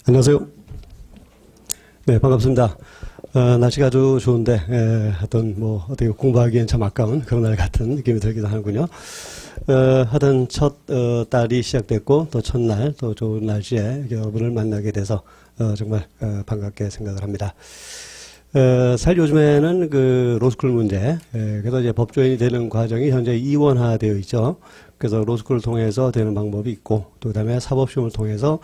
안녕하세요. 네, 반갑습니다. 날씨가 아주 좋은데, 어떻게 공부하기엔 참 아까운 그런 날 같은 느낌이 들기도 하는군요. 하여튼 첫 달이 시작됐고, 또 첫날, 또 좋은 날씨에 여러분을 만나게 돼서, 정말, 반갑게 생각을 합니다. 사실 요즘에는 그 로스쿨 문제, 그래서 이제 법조인이 되는 과정이 현재 이원화되어 있죠. 그래서 로스쿨을 통해서 되는 방법이 있고, 또 그다음에 사법시험을 통해서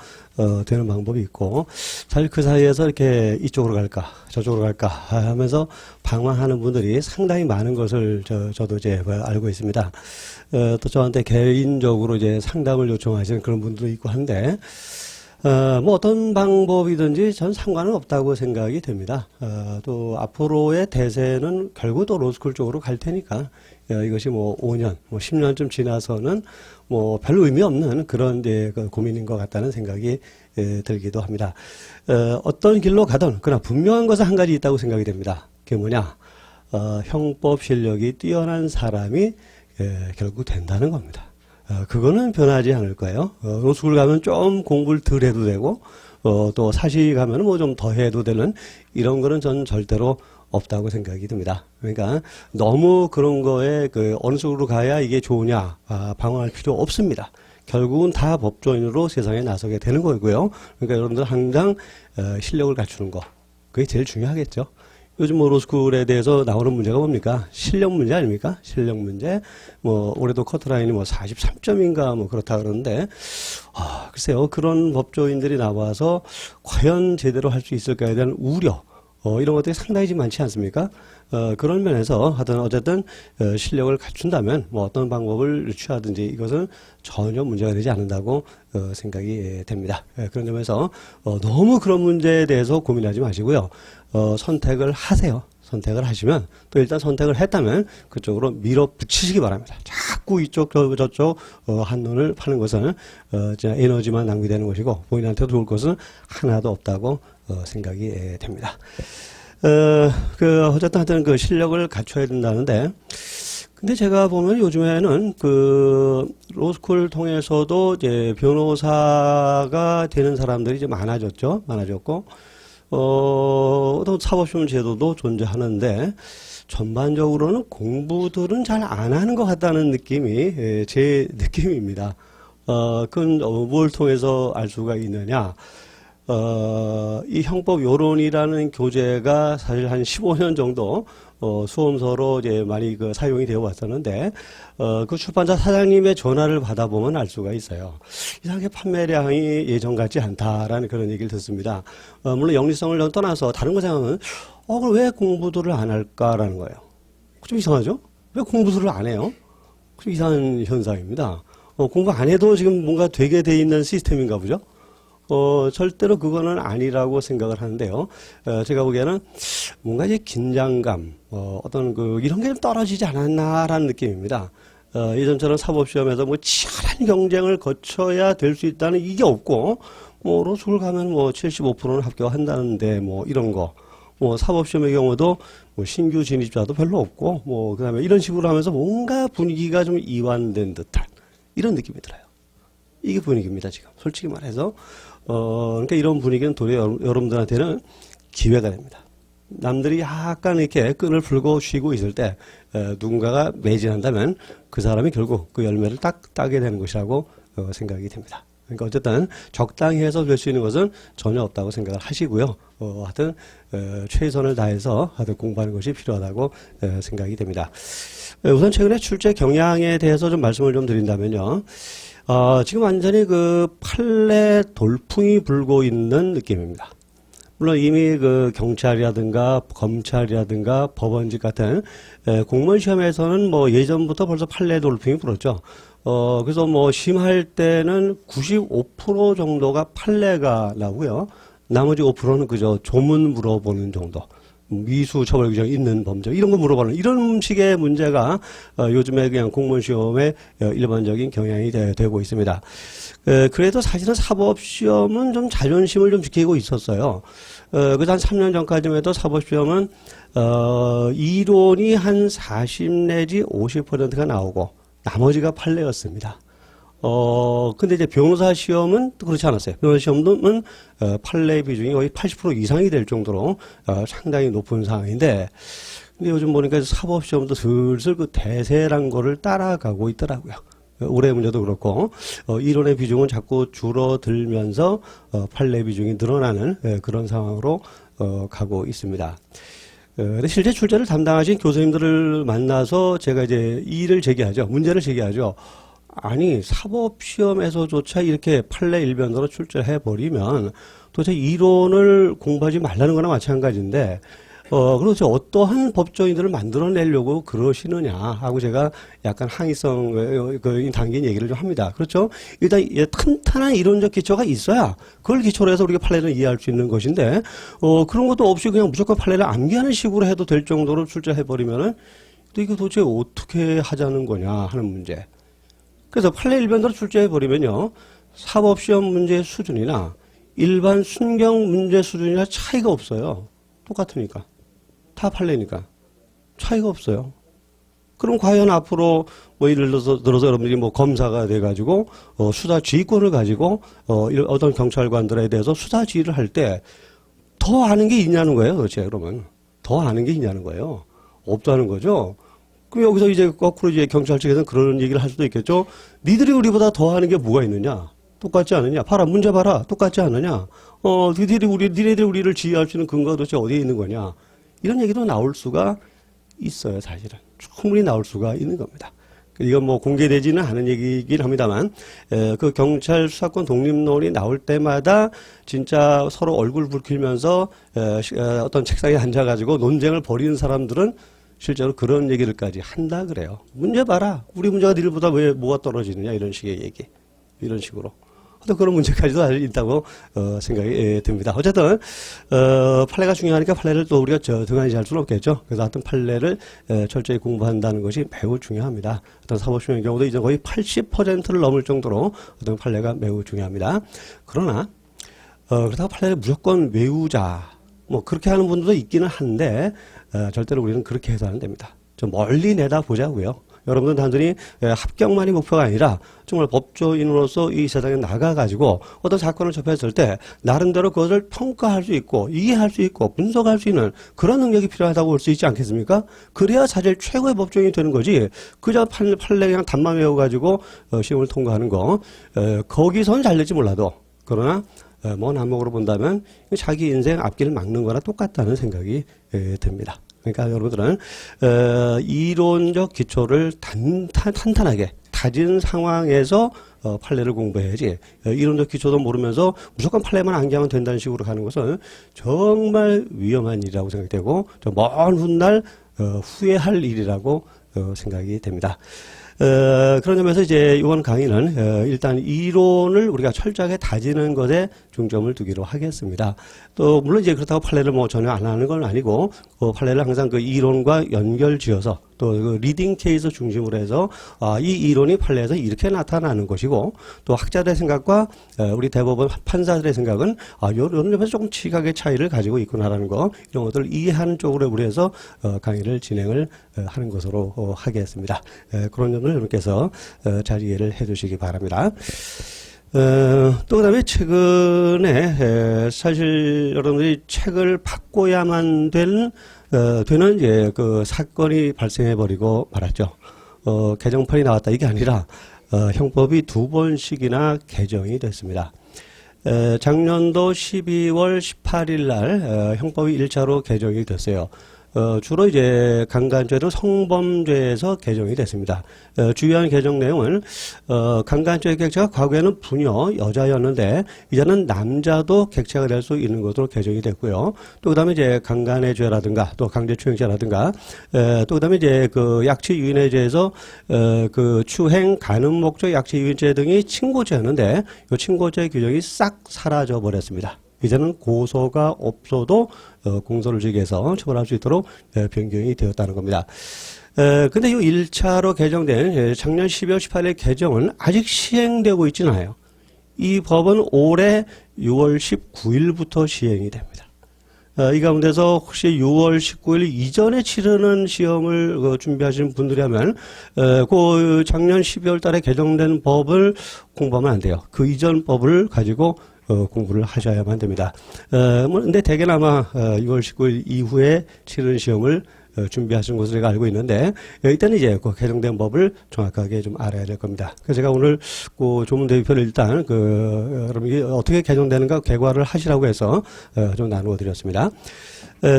되는 방법이 있고, 사실 그 사이에서 이렇게 이쪽으로 갈까, 저쪽으로 갈까 하면서 방황하는 분들이 상당히 많은 것을 저도 이제 알고 있습니다. 또 저한테 개인적으로 이제 상담을 요청하시는 그런 분들도 있고 한데, 뭐 어떤 방법이든지 전 상관은 없다고 생각이 됩니다. 또 앞으로의 대세는 결국 또 로스쿨 쪽으로 갈 테니까 이것이 뭐 5년, 뭐 10년쯤 지나서는 뭐 별로 의미 없는 그런 그 고민인 것 같다는 생각이 들기도 합니다. 어떤 길로 가든 그러나 분명한 것은 한 가지 있다고 생각이 됩니다. 그게 뭐냐? 형법 실력이 뛰어난 사람이 결국 된다는 겁니다. 그거는 변하지 않을 거예요. 로스쿨 가면 좀 공부를 덜 해도 되고, 또 사시 가면 뭐 좀 더 해도 되는 이런 거는 전 절대로 없다고 생각이 듭니다. 그러니까 너무 그런 거에 어느 쪽으로 가야 이게 좋으냐, 방황할 필요 없습니다. 결국은 다 법조인으로 세상에 나서게 되는 거고요. 그러니까 여러분들 항상 실력을 갖추는 거, 그게 제일 중요하겠죠. 요즘 뭐 로스쿨에 대해서 나오는 문제가 뭡니까? 실력 문제 아닙니까? 실력 문제. 뭐 올해도 커트라인이 뭐 43점인가 뭐 그렇다 그러는데, 글쎄요. 그런 법조인들이 나와서 과연 제대로 할 수 있을까에 대한 우려, 이런 것들이 상당히 많지 않습니까? 그런 면에서 하여튼 어쨌든 실력을 갖춘다면 뭐 어떤 방법을 취하든지 이것은 전혀 문제가 되지 않는다고 생각이 됩니다. 그런 점에서 너무 그런 문제에 대해서 고민하지 마시고요. 선택을 하세요. 선택을 하시면 또 일단 선택을 했다면 그쪽으로 밀어붙이시기 바랍니다. 자꾸 이쪽 저쪽 한눈을 파는 것은 진짜 에너지만 낭비되는 것이고 본인한테도 좋을 것은 하나도 없다고 생각이 됩니다. 어쨌든 하여튼 그 실력을 갖춰야 된다는데, 근데 제가 보면 요즘에는 로스쿨 통해서도 이제 변호사가 되는 사람들이 이제 많아졌죠. 많아졌고, 또 사법시험 제도도 존재하는데, 전반적으로는 공부들은 잘 안 하는 것 같다는 느낌이 제 느낌입니다. 그건 뭘 통해서 알 수가 있느냐? 이 형법 요론이라는 교재가 사실 한 15년 정도 수험서로 이제 많이 사용이 되어 왔었는데, 그 출판사 사장님의 전화를 받아보면 알 수가 있어요. 이상하게 판매량이 예전 같지 않다라는 그런 얘기를 듣습니다. 물론 영리성을 떠나서 다른 거 생각하면, 그럼 왜 공부들을 안 할까라는 거예요. 좀 이상하죠? 왜 공부들을 안 해요? 좀 이상한 현상입니다. 공부 안 해도 지금 뭔가 되게 돼 있는 시스템인가 보죠? 절대로 그거는 아니라고 생각을 하는데요. 제가 보기에는 뭔가 이제 긴장감, 이런 게 좀 떨어지지 않았나라는 느낌입니다. 예전처럼 사법시험에서 뭐 치열한 경쟁을 거쳐야 될 수 있다는 이게 없고, 뭐, 로스쿨 가면 뭐 75%는 합격한다는데, 뭐, 이런 거. 뭐, 사법시험의 경우도 뭐 신규 진입자도 별로 없고, 뭐, 그 다음에 이런 식으로 하면서 뭔가 분위기가 좀 이완된 듯한 이런 느낌이 들어요. 이게 분위기입니다, 지금. 솔직히 말해서. 그러니까 이런 분위기는 도리어 여러분들한테는 기회가 됩니다. 남들이 약간 이렇게 끈을 풀고 쉬고 있을 때, 누군가가 매진한다면 그 사람이 결국 그 열매를 따게 되는 것이라고 생각이 됩니다. 그러니까 어쨌든 적당히 해서 될 수 있는 것은 전혀 없다고 생각을 하시고요. 하여튼, 최선을 다해서 하여튼 공부하는 것이 필요하다고 생각이 됩니다. 우선 최근에 출제 경향에 대해서 좀 말씀을 좀 드린다면요. 지금 완전히 판례 돌풍이 불고 있는 느낌입니다. 물론 이미 경찰이라든가 검찰이라든가 법원직 같은 공무원 시험에서는 뭐 예전부터 벌써 판례 돌풍이 불었죠. 그래서 뭐 심할 때는 95% 정도가 판례가 나오고요. 나머지 5%는 그저 조문 물어보는 정도. 미수 처벌 규정 있는 범죄 이런 거 물어보는 이런 식의 문제가 요즘에 그냥 공무원 시험의 일반적인 경향이 되고 있습니다. 그래도 사실은 사법시험은 좀 자존심을 좀 지키고 있었어요. 그래서 한 3년 전까지만 해도 사법시험은 이론이 한 40 내지 50%가 나오고 나머지가 판례였습니다. 근데 이제 변호사 시험은 또 그렇지 않았어요. 변호사 시험은 판례 비중이 거의 80% 이상이 될 정도로 상당히 높은 상황인데, 근데 요즘 보니까 사법 시험도 슬슬 그 대세란 거를 따라가고 있더라고요. 올해 문제도 그렇고 이론의 비중은 자꾸 줄어들면서 판례 비중이 늘어나는 그런 상황으로 가고 있습니다. 근데 실제 출제를 담당하신 교수님들을 만나서 제가 이제 이의를 제기하죠. 문제를 제기하죠. 아니 사법시험에서조차 이렇게 판례 일변으로 출제를 해버리면 도대체 이론을 공부하지 말라는 거나 마찬가지인데 그렇죠. 어떠한 법조인들을 만들어내려고 그러시느냐 하고 제가 약간 항의성 담긴 얘기를 좀 합니다. 그렇죠. 일단 탄탄한 이론적 기초가 있어야 그걸 기초로 해서 우리가 판례를 이해할 수 있는 것인데 그런 것도 없이 그냥 무조건 판례를 암기하는 식으로 해도 될 정도로 출제해버리면은 또 이거 도대체 어떻게 하자는 거냐 하는 문제. 그래서 판례 일변으로 출제해버리면요. 사법시험 문제 수준이나 일반 순경 문제 수준이나 차이가 없어요. 똑같으니까. 다 판례니까. 차이가 없어요. 그럼 과연 앞으로 뭐 예를 들어서 여러분들이 뭐 검사가 돼가지고 수사 지휘권을 가지고 어떤 경찰관들에 대해서 수사 지휘를 할 때 더 아는 게 있냐는 거예요. 도대체 그러면. 더 아는 게 있냐는 거예요. 없다는 거죠. 그럼 여기서 이제 거꾸로 이제 경찰 측에서는 그런 얘기를 할 수도 있겠죠. 니들이 우리보다 더 아는 게 뭐가 있느냐? 똑같지 않느냐? 봐라, 문제 봐라. 똑같지 않느냐? 니네들이 우리를 지휘할 수 있는 근거가 도대체 어디에 있는 거냐? 이런 얘기도 나올 수가 있어요, 사실은. 충분히 나올 수가 있는 겁니다. 이건 뭐 공개되지는 않은 얘기긴 합니다만, 그 경찰 수사권 독립론이 나올 때마다 진짜 서로 얼굴 붉히면서 어떤 책상에 앉아가지고 논쟁을 벌이는 사람들은 실제로 그런 얘기를까지 한다 그래요. 문제 봐라. 우리 문제가 니들보다 왜 뭐가 떨어지느냐 이런 식의 얘기. 이런 식으로. 또 그런 문제까지도 있다고 생각이 듭니다. 어쨌든 판례가 중요하니까 판례를 또 우리가 등한시 할 수는 없겠죠. 그래서 하여튼 판례를 철저히 공부한다는 것이 매우 중요합니다. 어떤 사법시험의 경우도 이제 거의 80%를 넘을 정도로 어떤 판례가 매우 중요합니다. 그러나 그렇다고 판례를 무조건 외우자 뭐 그렇게 하는 분들도 있기는 한데 절대로 우리는 그렇게 해서는 안 됩니다. 좀 멀리 내다보자고요. 여러분들은 단순히 합격만이 목표가 아니라 정말 법조인으로서 이 세상에 나가가지고 어떤 사건을 접했을 때 나름대로 그것을 평가할 수 있고 이해할 수 있고 분석할 수 있는 그런 능력이 필요하다고 볼 수 있지 않겠습니까? 그래야 사실 최고의 법조인이 되는 거지. 그저 판례 그냥 답만 외워가지고 시험을 통과하는 거 거기선 잘 될지 몰라도 그러나 먼 안목으로 본다면 자기 인생 앞길을 막는 거나 똑같다는 생각이 듭니다. 그러니까 여러분들은 이론적 기초를 탄탄하게 다진 상황에서 판례를 공부해야지 이론적 기초도 모르면서 무조건 판례만 암기하면 된다는 식으로 가는 것은 정말 위험한 일이라고 생각되고 먼 훗날 후회할 일이라고 생각이 됩니다. 그런 점에서 이제 이번 강의는 일단 이론을 우리가 철저하게 다지는 것에 중점을 두기로 하겠습니다. 또 물론 이제 그렇다고 판례를 뭐 전혀 안 하는 건 아니고 판례를 항상 그 이론과 연결지어서 또 그 리딩 케이스 중심으로 해서 이 이론이 판례에서 이렇게 나타나는 것이고 또 학자들의 생각과 우리 대법원 판사들의 생각은 이런 점에서 조금 지각의 차이를 가지고 있구나라는 거 이런 것들을 이해하는 쪽으로 우리 해서 강의를 진행을 하는 것으로 하겠습니다. 그런 점을 여러분께서 잘 이해를 해 주시기 바랍니다. 또 그다음에 최근에 사실 여러분들이 책을 바꿔야만 되는 이제 그 사건이 발생해 버리고 말았죠. 개정판이 나왔다 이게 아니라 형법이 2번씩이나 개정이 됐습니다. 작년도 12월 18일 날 형법이 1차로 개정이 됐어요. 주로 이제 강간죄는 성범죄에서 개정이 됐습니다. 주요한 개정 내용은 강간죄 객체가 과거에는 부녀 여자였는데 이제는 남자도 객체가 될 수 있는 것으로 개정이 됐고요. 또 그다음에 이제 강간의 죄라든가 또 강제추행죄라든가 또 그다음에 이제 그 약취유인의 죄에서 그 추행 간음 목적 약취유인죄 등이 친고죄였는데 이 친고죄 규정이 싹 사라져 버렸습니다. 이제는 고소가 없어도 공소를 제기해서 처벌할 수 있도록 변경이 되었다는 겁니다. 근데 이 1차로 개정된 작년 12월 18일 개정은 아직 시행되고 있지는 않아요. 이 법은 올해 6월 19일부터 시행이 됩니다. 이 가운데서 혹시 6월 19일 이전에 치르는 시험을 준비하시는 분들이라면 그 작년 12월 달에 개정된 법을 공부하면 안 돼요. 그 이전 법을 가지고 공부를 하셔야만 됩니다. 근데 대개는 아마 6월 19일 이후에 치르는 시험을 준비하시는 것으로 제가 알고 있는데, 일단 이제 그 개정된 법을 정확하게 좀 알아야 될 겁니다. 그래서 제가 오늘 그 조문 대비표를 일단 그럼 이게 어떻게 개정되는가 개괄을 하시라고 해서 좀 나누어 드렸습니다.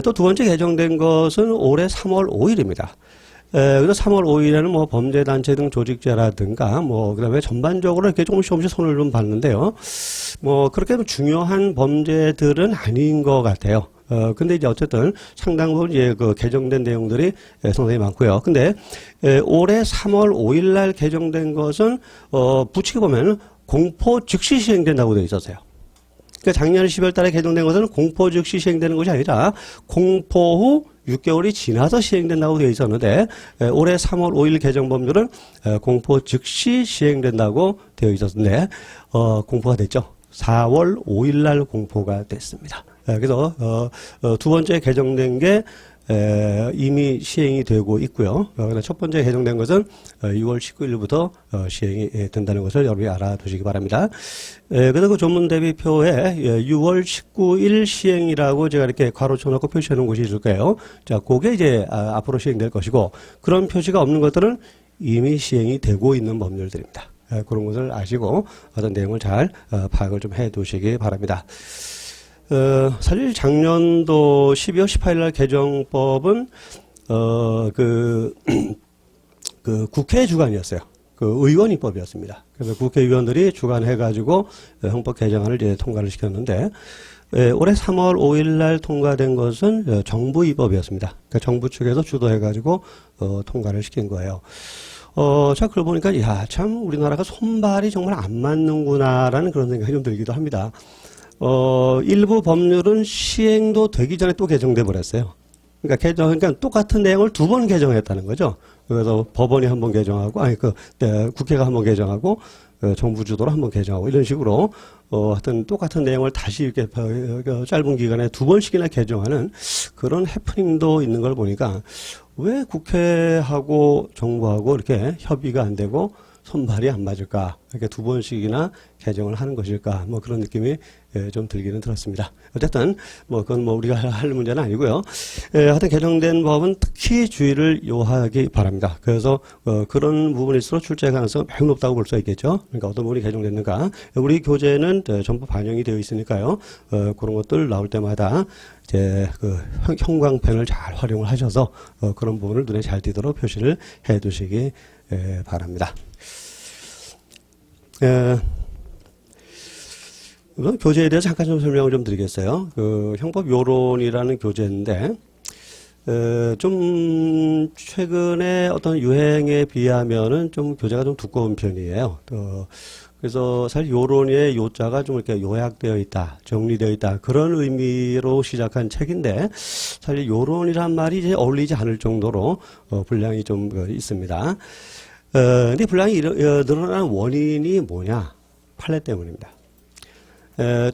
또 두 번째 개정된 것은 올해 3월 5일입니다. 그래서 3월 5일에는 뭐 범죄단체 등 조직죄라든가 그 다음에 전반적으로 이렇게 조금씩 손을 좀 봤는데요. 그렇게 중요한 범죄들은 아닌 것 같아요. 근데 이제 어쨌든 상당 부분 이제 그 개정된 내용들이 상당히 많고요. 근데 올해 3월 5일 날 개정된 것은 붙이게 보면 공포 즉시 시행된다고 되어 있었어요. 그러니까 작년 10월 달에 개정된 것은 공포 즉시 시행되는 것이 아니라 공포 후 6개월이 지나서 시행된다고 되어 있었는데 올해 3월 5일 개정 법률은 공포 즉시 시행된다고 되어 있었는데 공포가 됐죠. 4월 5일 날 공포가 됐습니다. 그래서 두 번째 개정된 게 이미 시행이 되고 있고요. 첫 번째 개정된 것은 6월 19일부터 시행이 된다는 것을 여러분이 알아두시기 바랍니다. 그래서 그 조문 대비표에 6월 19일 시행이라고 제가 이렇게 괄호 쳐놓고 표시해 놓은 곳이 있을 거예요. 자, 그게 이제 앞으로 시행될 것이고, 그런 표시가 없는 것들은 이미 시행이 되고 있는 법률들입니다. 그런 것을 아시고 어떤 내용을 잘 파악을 좀 해 두시기 바랍니다. 사실 작년도 12월 18일 날 개정법은 그 국회 주관이었어요. 그 의원 입법이었습니다. 그래서 국회의원들이 주관해가지고 형법 개정안을 이제 통과를 시켰는데 올해 3월 5일 날 통과된 것은 정부 입법이었습니다. 그러니까 정부 측에서 주도해가지고 통과를 시킨 거예요. 자, 그걸 보니까, 야, 참, 우리나라가 손발이 정말 안 맞는구나라는 그런 생각이 좀 들기도 합니다. 일부 법률은 시행도 되기 전에 또 개정돼 버렸어요. 그러니까 똑같은 내용을 두 번 개정했다는 거죠. 그래서 법원이 한 번 개정하고, 국회가 한 번 개정하고, 정부 주도로 한 번 개정하고, 이런 식으로, 하여튼 똑같은 내용을 다시 이렇게 짧은 기간에 두 번씩이나 개정하는 그런 해프닝도 있는 걸 보니까, 왜 국회하고 정부하고 이렇게 협의가 안 되고 손발이 안 맞을까? 이렇게 두 번씩이나 개정을 하는 것일까? 그런 느낌이 좀 들기는 들었습니다. 어쨌든 그건 우리가 할 문제는 아니고요. 하여튼 개정된 법은 특히 주의를 요하기 바랍니다. 그래서 그런 부분일수록 출제 가능성은 매우 높다고 볼 수 있겠죠. 그러니까 어떤 부분이 개정됐는가? 우리 교재는 전부 반영이 되어 있으니까요. 그런 것들 나올 때마다 이제 그 형광펜을 잘 활용을 하셔서 그런 부분을 눈에 잘 띄도록 표시를 해두시기 바랍니다. 교재에 대해서 잠깐 좀 설명을 좀 드리겠어요. 그 형법 요론이라는 교재인데 좀 최근에 어떤 유행에 비하면은 좀 교재가 좀 두꺼운 편이에요. 그래서 사실 요론의 요자가 좀 이렇게 요약되어 있다, 정리되어 있다, 그런 의미로 시작한 책인데, 사실 요론이란 말이 이제 어울리지 않을 정도로 분량이 좀 있습니다. 근데 분량이 늘어난 원인이 뭐냐? 판례 때문입니다.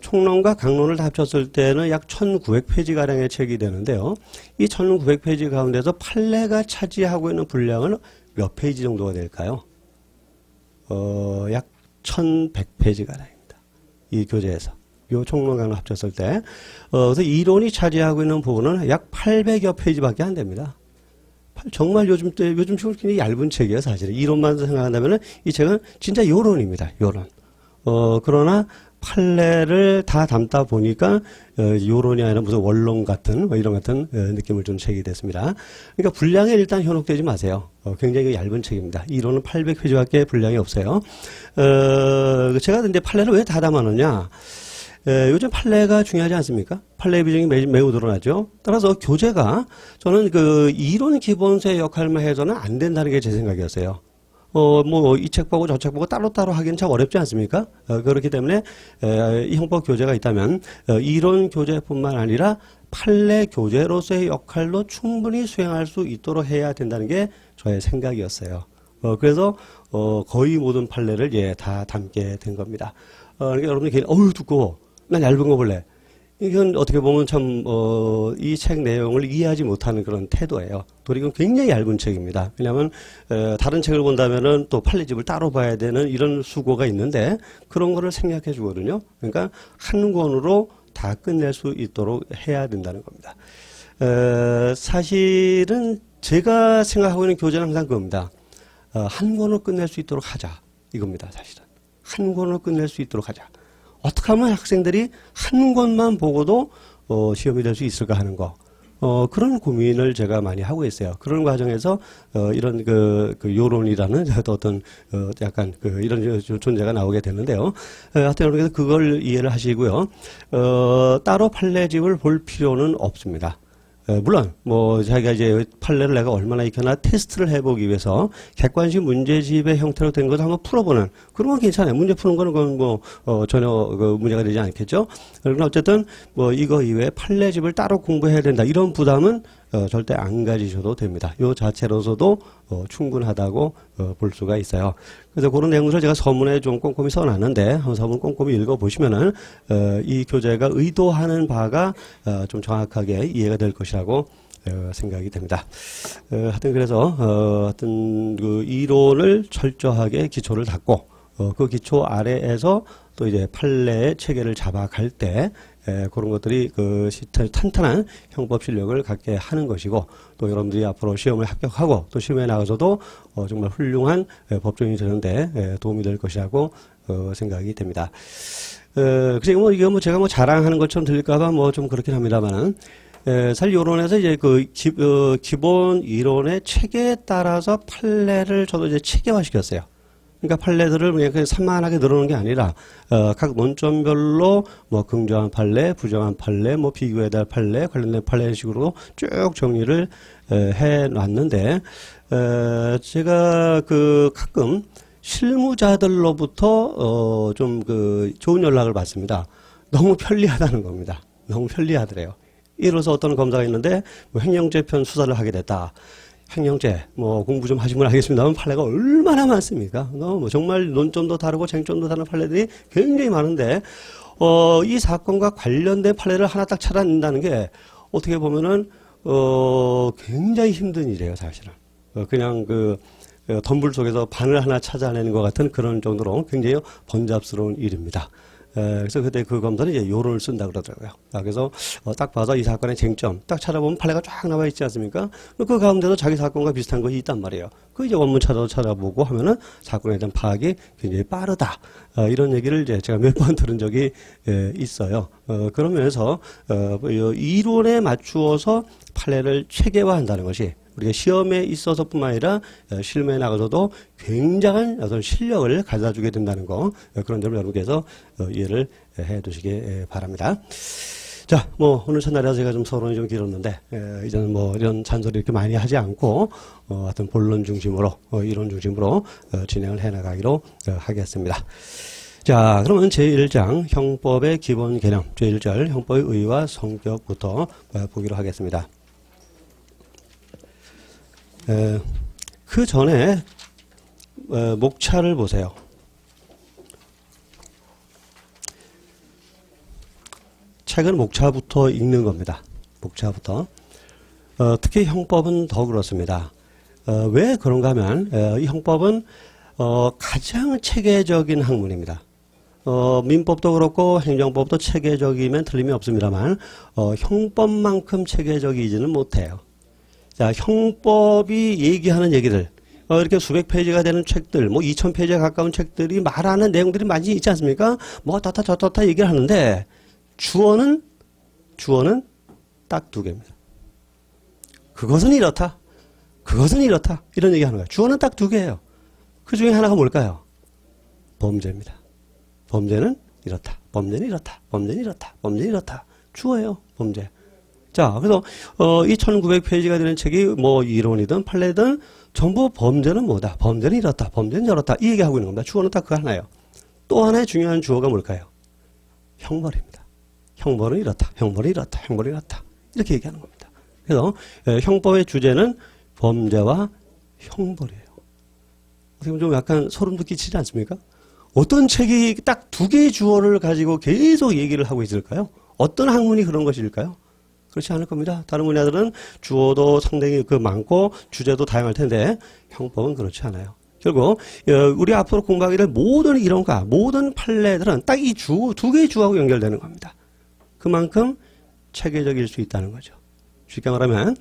총론과 강론을 다 합쳤을 때는 약 1900페이지가량의 책이 되는데요. 이 1900페이지 가운데서 판례가 차지하고 있는 분량은 몇 페이지 정도가 될까요? 약 1100페이지가량입니다. 이 교재에서. 요 총론 강론 합쳤을 때. 그래서 이론이 차지하고 있는 부분은 약 800여 페이지밖에 안 됩니다. 정말 요즘 책은 굉장히 얇은 책이에요, 사실은. 이론만 생각한다면은 이 책은 진짜 요론입니다, 요론. 그러나 판례를 다 담다 보니까 요론이 아니라 무슨 원론 같은 이런 같은 느낌을 주는 책이 됐습니다. 그러니까 분량에 일단 현혹되지 마세요. 굉장히 얇은 책입니다. 이론은 800페이지밖에 분량이 없어요. 제가 근데 판례를 왜 다 담아놓냐? 요즘 판례가 중요하지 않습니까? 판례 비중이 매우 늘어나죠. 따라서 교재가 저는 그 이론 기본서의 역할만 해서는 안 된다는 게 제 생각이었어요. 이 책 보고 저 책 보고 따로따로 하기는 참 어렵지 않습니까? 그렇기 때문에, 이 형법 교재가 있다면, 이론 교재뿐만 아니라 판례 교재로서의 역할도 충분히 수행할 수 있도록 해야 된다는 게 저의 생각이었어요. 그래서, 거의 모든 판례를 다 담게 된 겁니다. 그러니까 여러분이 괜히, 두꺼워. 난 얇은 거 볼래. 이건 어떻게 보면 참, 이 책 내용을 이해하지 못하는 그런 태도예요. 도리건 굉장히 얇은 책입니다. 왜냐하면, 다른 책을 본다면은 또 판례집을 따로 봐야 되는 이런 수고가 있는데, 그런 거를 생략해 주거든요. 그러니까, 한 권으로 다 끝낼 수 있도록 해야 된다는 겁니다. 사실은 제가 생각하고 있는 교재는 항상 그겁니다. 한 권으로 끝낼 수 있도록 하자. 이겁니다, 사실은. 한 권으로 끝낼 수 있도록 하자. 어떻게 하면 학생들이 한 권만 보고도 시험이 될 수 있을까 하는 거. 그런 고민을 제가 많이 하고 있어요. 그런 과정에서 이런 그 요론이라는 어떤 약간 이런 존재가 나오게 되는데요. 하여튼 여러분께서 그걸 이해를 하시고요. 따로 판례집을 볼 필요는 없습니다. 물론 뭐 자기가 이제 판례를 내가 얼마나 익혀나 테스트를 해보기 위해서 객관식 문제집의 형태로 된 것을 한번 풀어보는 그런 건 괜찮아요. 문제 푸는 거는 그건 뭐 전혀 그 문제가 되지 않겠죠. 그러나 어쨌든 뭐 이거 이외에 판례집을 따로 공부해야 된다 이런 부담은 절대 안 가지셔도 됩니다. 요 자체로서도 충분하다고 볼 수가 있어요. 그래서 그런 내용들을 제가 서문에 좀 꼼꼼히 써놨는데 한번 서문 꼼꼼히 읽어보시면은 이 교재가 의도하는 바가 좀 정확하게 이해가 될 것이라고 생각이 됩니다. 하여튼 그래서 하여튼 그 이론을 철저하게 기초를 닦고 그 기초 아래에서 또 이제 판례의 체계를 잡아갈 때 그런 것들이 그 탄탄한 형법 실력을 갖게 하는 것이고 또 여러분들이 앞으로 시험을 합격하고 또 시험에 나가서도 정말 훌륭한 법조인이 되는데 도움이 될 것이라고 생각이 됩니다. 그래서 뭐 이게 뭐 제가 뭐 자랑하는 것처럼 들릴까봐 뭐 좀 그렇긴 합니다만은 사실 요론에서 이제 그 기본 이론의 체계에 따라서 판례를 저도 이제 체계화시켰어요. 그러니까 판례들을 그냥 산만하게 늘어놓은 게 아니라 각 논점별로 뭐 긍정한 판례, 부정한 판례, 뭐 비교해야 될 판례, 관련된 판례 식으로 쭉 정리를 해놨는데 제가 그 가끔 실무자들로부터 좀 그 좋은 연락을 받습니다. 너무 편리하다는 겁니다. 너무 편리하더래요. 예를 들어서 어떤 검사가 있는데 뭐 횡령죄편 수사를 하게 됐다. 횡령죄 뭐 공부 좀 하시면 알겠습니다만 판례가 얼마나 많습니까? 뭐 정말 논점도 다르고 쟁점도 다른 판례들이 굉장히 많은데 이 사건과 관련된 판례를 하나 딱 찾아낸다는 게 어떻게 보면은 굉장히 힘든 일이에요, 사실은. 그냥 그 덤불 속에서 바늘 하나 찾아내는 것 같은 그런 정도로 굉장히 번잡스러운 일입니다. 그래서 그때 그 검사는 이제 요론을 쓴다 그러더라고요. 그래서 딱 봐서 이 사건의 쟁점 딱 찾아보면 판례가 쫙 나와 있지 않습니까? 그 가운데도 자기 사건과 비슷한 것이 있단 말이에요. 그 이제 원문 찾아보고 하면은 사건에 대한 파악이 굉장히 빠르다. 이런 얘기를 이제 제가 몇 번 들은 적이 있어요. 그런 면에서 이론에 맞추어서 판례를 체계화한다는 것이 우리가 시험에 있어서뿐만 아니라 실무에 나가서도 굉장한 어떤 실력을 가져다주게 된다는 거 그런 점을 여러분께서 이해를 해두시기 바랍니다. 자, 뭐 오늘 첫날이라 제가 좀 서론이 좀 길었는데 이제는 뭐 이런 잔소리 이렇게 많이 하지 않고 어떤 본론 중심으로 이론 중심으로 진행을 해나가기로 하겠습니다. 자, 그러면 제1장 형법의 기본 개념 제1절 형법의 의의와 성격부터 보기로 하겠습니다. 그 전에 목차를 보세요. 책은 목차부터 읽는 겁니다. 목차부터. 특히 형법은 더 그렇습니다. 왜 그런가 하면 이 형법은 가장 체계적인 학문입니다. 민법도 그렇고 행정법도 체계적이면 틀림이 없습니다만 형법만큼 체계적이지는 못해요. 자, 형법이 얘기하는 얘기들, 이렇게 수백 페이지가 되는 책들, 뭐 2000페이지에 가까운 책들이 말하는 내용들이 많이 있지 않습니까? 뭐 저따 얘기를 하는데 주어는 딱 두 개입니다. 그것은 이렇다. 이런 얘기 하는 거예요. 주어는 딱 두 개예요. 그 중에 하나가 뭘까요? 범죄입니다. 범죄는 이렇다. 범죄는 이렇다. 주어예요. 범죄. 자, 그래서 이 1900페이지가 되는 책이 뭐 이론이든 판례든 전부 범죄는 뭐다. 범죄는 이렇다. 범죄는 저렇다. 이 얘기하고 있는 겁니다. 주어는 딱 그 하나예요. 또 하나의 중요한 주어가 뭘까요? 형벌입니다. 형벌은 이렇다. 이렇게 얘기하는 겁니다. 그래서 형법의 주제는 범죄와 형벌이에요. 어떻게 보면 좀 약간 소름도 끼치지 않습니까? 어떤 책이 딱 두 개의 주어를 가지고 계속 얘기를 하고 있을까요? 어떤 학문이 그런 것일까요? 그렇지 않을 겁니다. 다른 분야들은 주어도 상당히 많고 주제도 다양할 텐데 형법은 그렇지 않아요. 결국 우리 앞으로 공부하게 될 모든 이론과 모든 판례들은 딱 이 두 개의 주하고 연결되는 겁니다. 그만큼 체계적일 수 있다는 거죠. 쉽게 말하면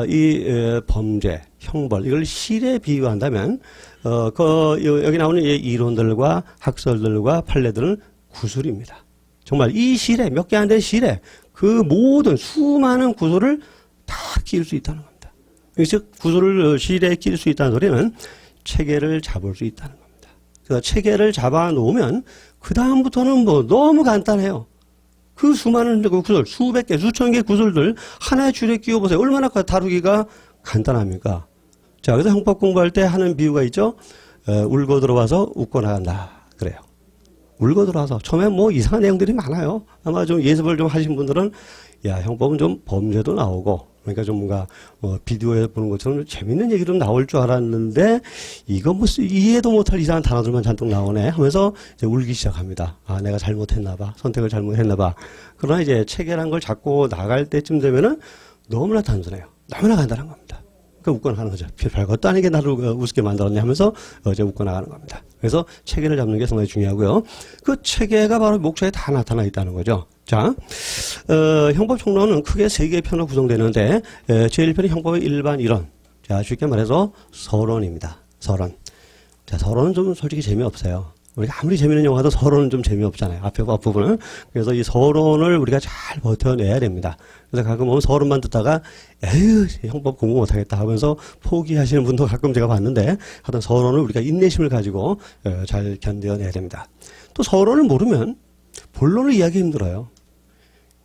이 범죄, 형벌 이걸 실에 비유한다면 여기 나오는 이 이론들과 학설들과 판례들은 구술입니다. 정말 이 실에 몇 개 안 된 실에 그 모든 수많은 구술을 다 끼울 수 있다는 겁니다. 즉 구술을 실에 끼울 수 있다는 소리는 체계를 잡을 수 있다는 겁니다. 그래서 체계를 잡아 놓으면 그 다음부터는 뭐 너무 간단해요. 그 수많은 구술, 수백 개, 수천 개 구술들 하나의 줄에 끼워보세요. 얼마나 다루기가 간단합니까? 자, 그래서 형법 공부할 때 하는 비유가 있죠. 울고 들어와서 웃고 나간다. 그래요. 울고 들어와서 처음에 뭐 이상한 내용들이 많아요. 아마 좀 예습을 좀 하신 분들은 야, 형법은 좀 범죄도 나오고 그러니까 좀 뭔가 비디오에 보는 것처럼 재밌는 얘기 좀 나올 줄 알았는데 이거 뭐 이해도 못할 이상한 단어들만 잔뜩 나오네 하면서 이제 울기 시작합니다. 아, 내가 잘못했나 봐. 선택을 잘못했나 봐. 그러나 이제 체계란 걸 잡고 나갈 때쯤 되면은 너무나 단순해요. 너무나 간단한 겁니다. 그 웃고 나가는 거죠. 별것도 아니게 나를 우습게 만들었네 하면서 이제 웃고 나가는 겁니다. 그래서 체계를 잡는 게 상당히 중요하고요. 그 체계가 바로 목차에 다 나타나 있다는 거죠. 자, 형법 총론은 크게 세 개의 편으로 구성되는데 제1편이 형법의 일반 이론. 자, 쉽게 말해서 서론입니다. 서론. 자, 서론은 좀 솔직히 재미없어요. 우리가 아무리 재미있는 영화도 서론은 좀 재미없잖아요. 앞부분은. 그래서 이 서론을 우리가 잘 버텨내야 됩니다. 그래서 가끔 보면 서론만 듣다가 에휴, 형법 공부 못하겠다 하면서 포기하시는 분도 가끔 제가 봤는데 하여튼 서론을 우리가 인내심을 가지고 잘 견뎌내야 됩니다. 또 서론을 모르면 본론을 이해하기 힘들어요.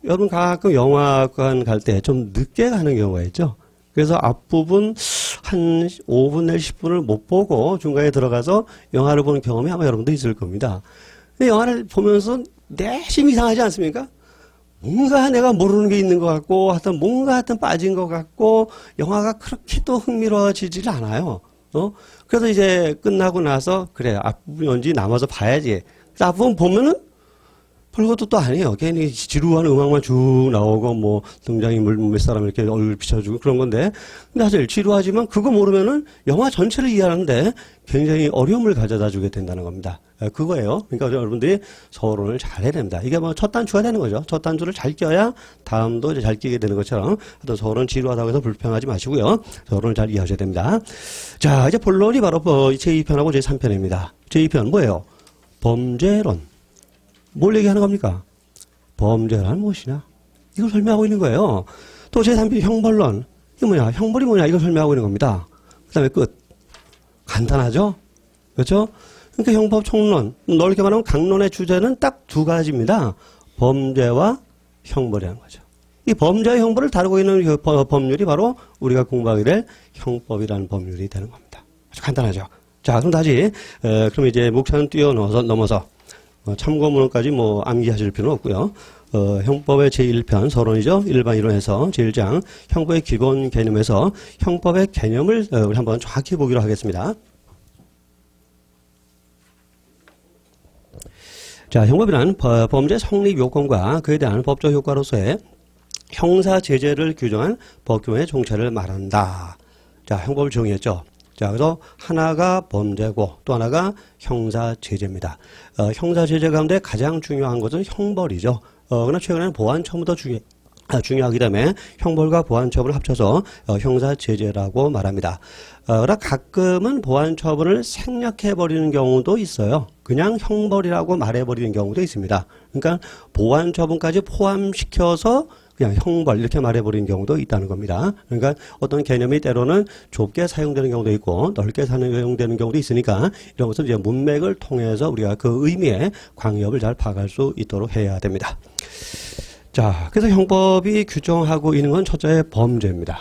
여러분 가끔 영화관 갈 때 좀 늦게 가는 경우가 있죠. 그래서 앞부분 한 5분 내지 10분을 못 보고 중간에 들어가서 영화를 보는 경험이 아마 여러분도 있을 겁니다. 근데 영화를 보면서 내심 이상하지 않습니까? 뭔가 내가 모르는 게 있는 것 같고 하여튼 뭔가 하여튼 빠진 것 같고 영화가 그렇게 또 흥미로워지질 않아요. 그래서 이제 끝나고 나서 그래 앞부분이 언제 남아서 봐야지. 앞부분 보면은 별것도 또 아니에요. 괜히 지루한 음악만 쭉 나오고 뭐 등장인물 몇 사람 이렇게 얼굴 비춰주고 그런 건데 근데 사실 지루하지만 그거 모르면은 영화 전체를 이해하는데 굉장히 어려움을 가져다 주게 된다는 겁니다. 그거예요. 그러니까 여러분들이 서론을 잘 해야 됩니다. 이게 뭐 첫 단추가 되는 거죠. 첫 단추를 잘 껴야 다음도 이제 잘 끼게 되는 것처럼 하여튼 서론 지루하다고 해서 불평하지 마시고요. 서론을 잘 이해하셔야 됩니다. 자, 이제 본론이 바로 제2편하고 제3편입니다. 제2편 뭐예요? 범죄론. 뭘 얘기하는 겁니까? 범죄란 무엇이냐? 이걸 설명하고 있는 거예요. 또 제3편 형벌론. 이게 뭐냐? 형벌이 뭐냐? 이걸 설명하고 있는 겁니다. 그 다음에 끝. 간단하죠? 그렇죠? 그러니까 형법 총론. 넓게 말하면 강론의 주제는 딱 두 가지입니다. 범죄와 형벌이라는 거죠. 이 범죄와 형벌을 다루고 있는 그 법률이 바로 우리가 공부하게 될 형법이라는 법률이 되는 겁니다. 아주 간단하죠? 자, 그럼 다시, 그럼 이제 목차는 넘어서 참고문헌까지 뭐 암기하실 필요는 없고요. 형법의 제1편 서론이죠. 일반 이론에서 제1장 형법의 기본 개념에서 형법의 개념을 우리 한번 정확히 보기로 하겠습니다. 자, 형법이란 범죄 성립 요건과 그에 대한 법적 효과로서의 형사 제재를 규정한 법규의 종체를 말한다. 자, 형법을 정의했죠. 자, 그래서 하나가 범죄고 또 하나가 형사 제재입니다. 형사 제재 가운데 가장 중요한 것은 형벌이죠. 그러나 최근에는 보안처분도 중요하기 때문에 형벌과 보안처분을 합쳐서 형사 제재라고 말합니다. 그러나 가끔은 보안처분을 생략해버리는 경우도 있어요. 그냥 형벌이라고 말해버리는 경우도 있습니다. 그러니까 보안처분까지 포함시켜서 그냥 형벌 이렇게 말해버리는 경우도 있다는 겁니다. 그러니까 어떤 개념이 때로는 좁게 사용되는 경우도 있고 넓게 사용되는 경우도 있으니까 이런 것을 이제 문맥을 통해서 우리가 그 의미의 광역을 잘 파악할 수 있도록 해야 됩니다. 자, 그래서 형법이 규정하고 있는 건 첫째 범죄입니다.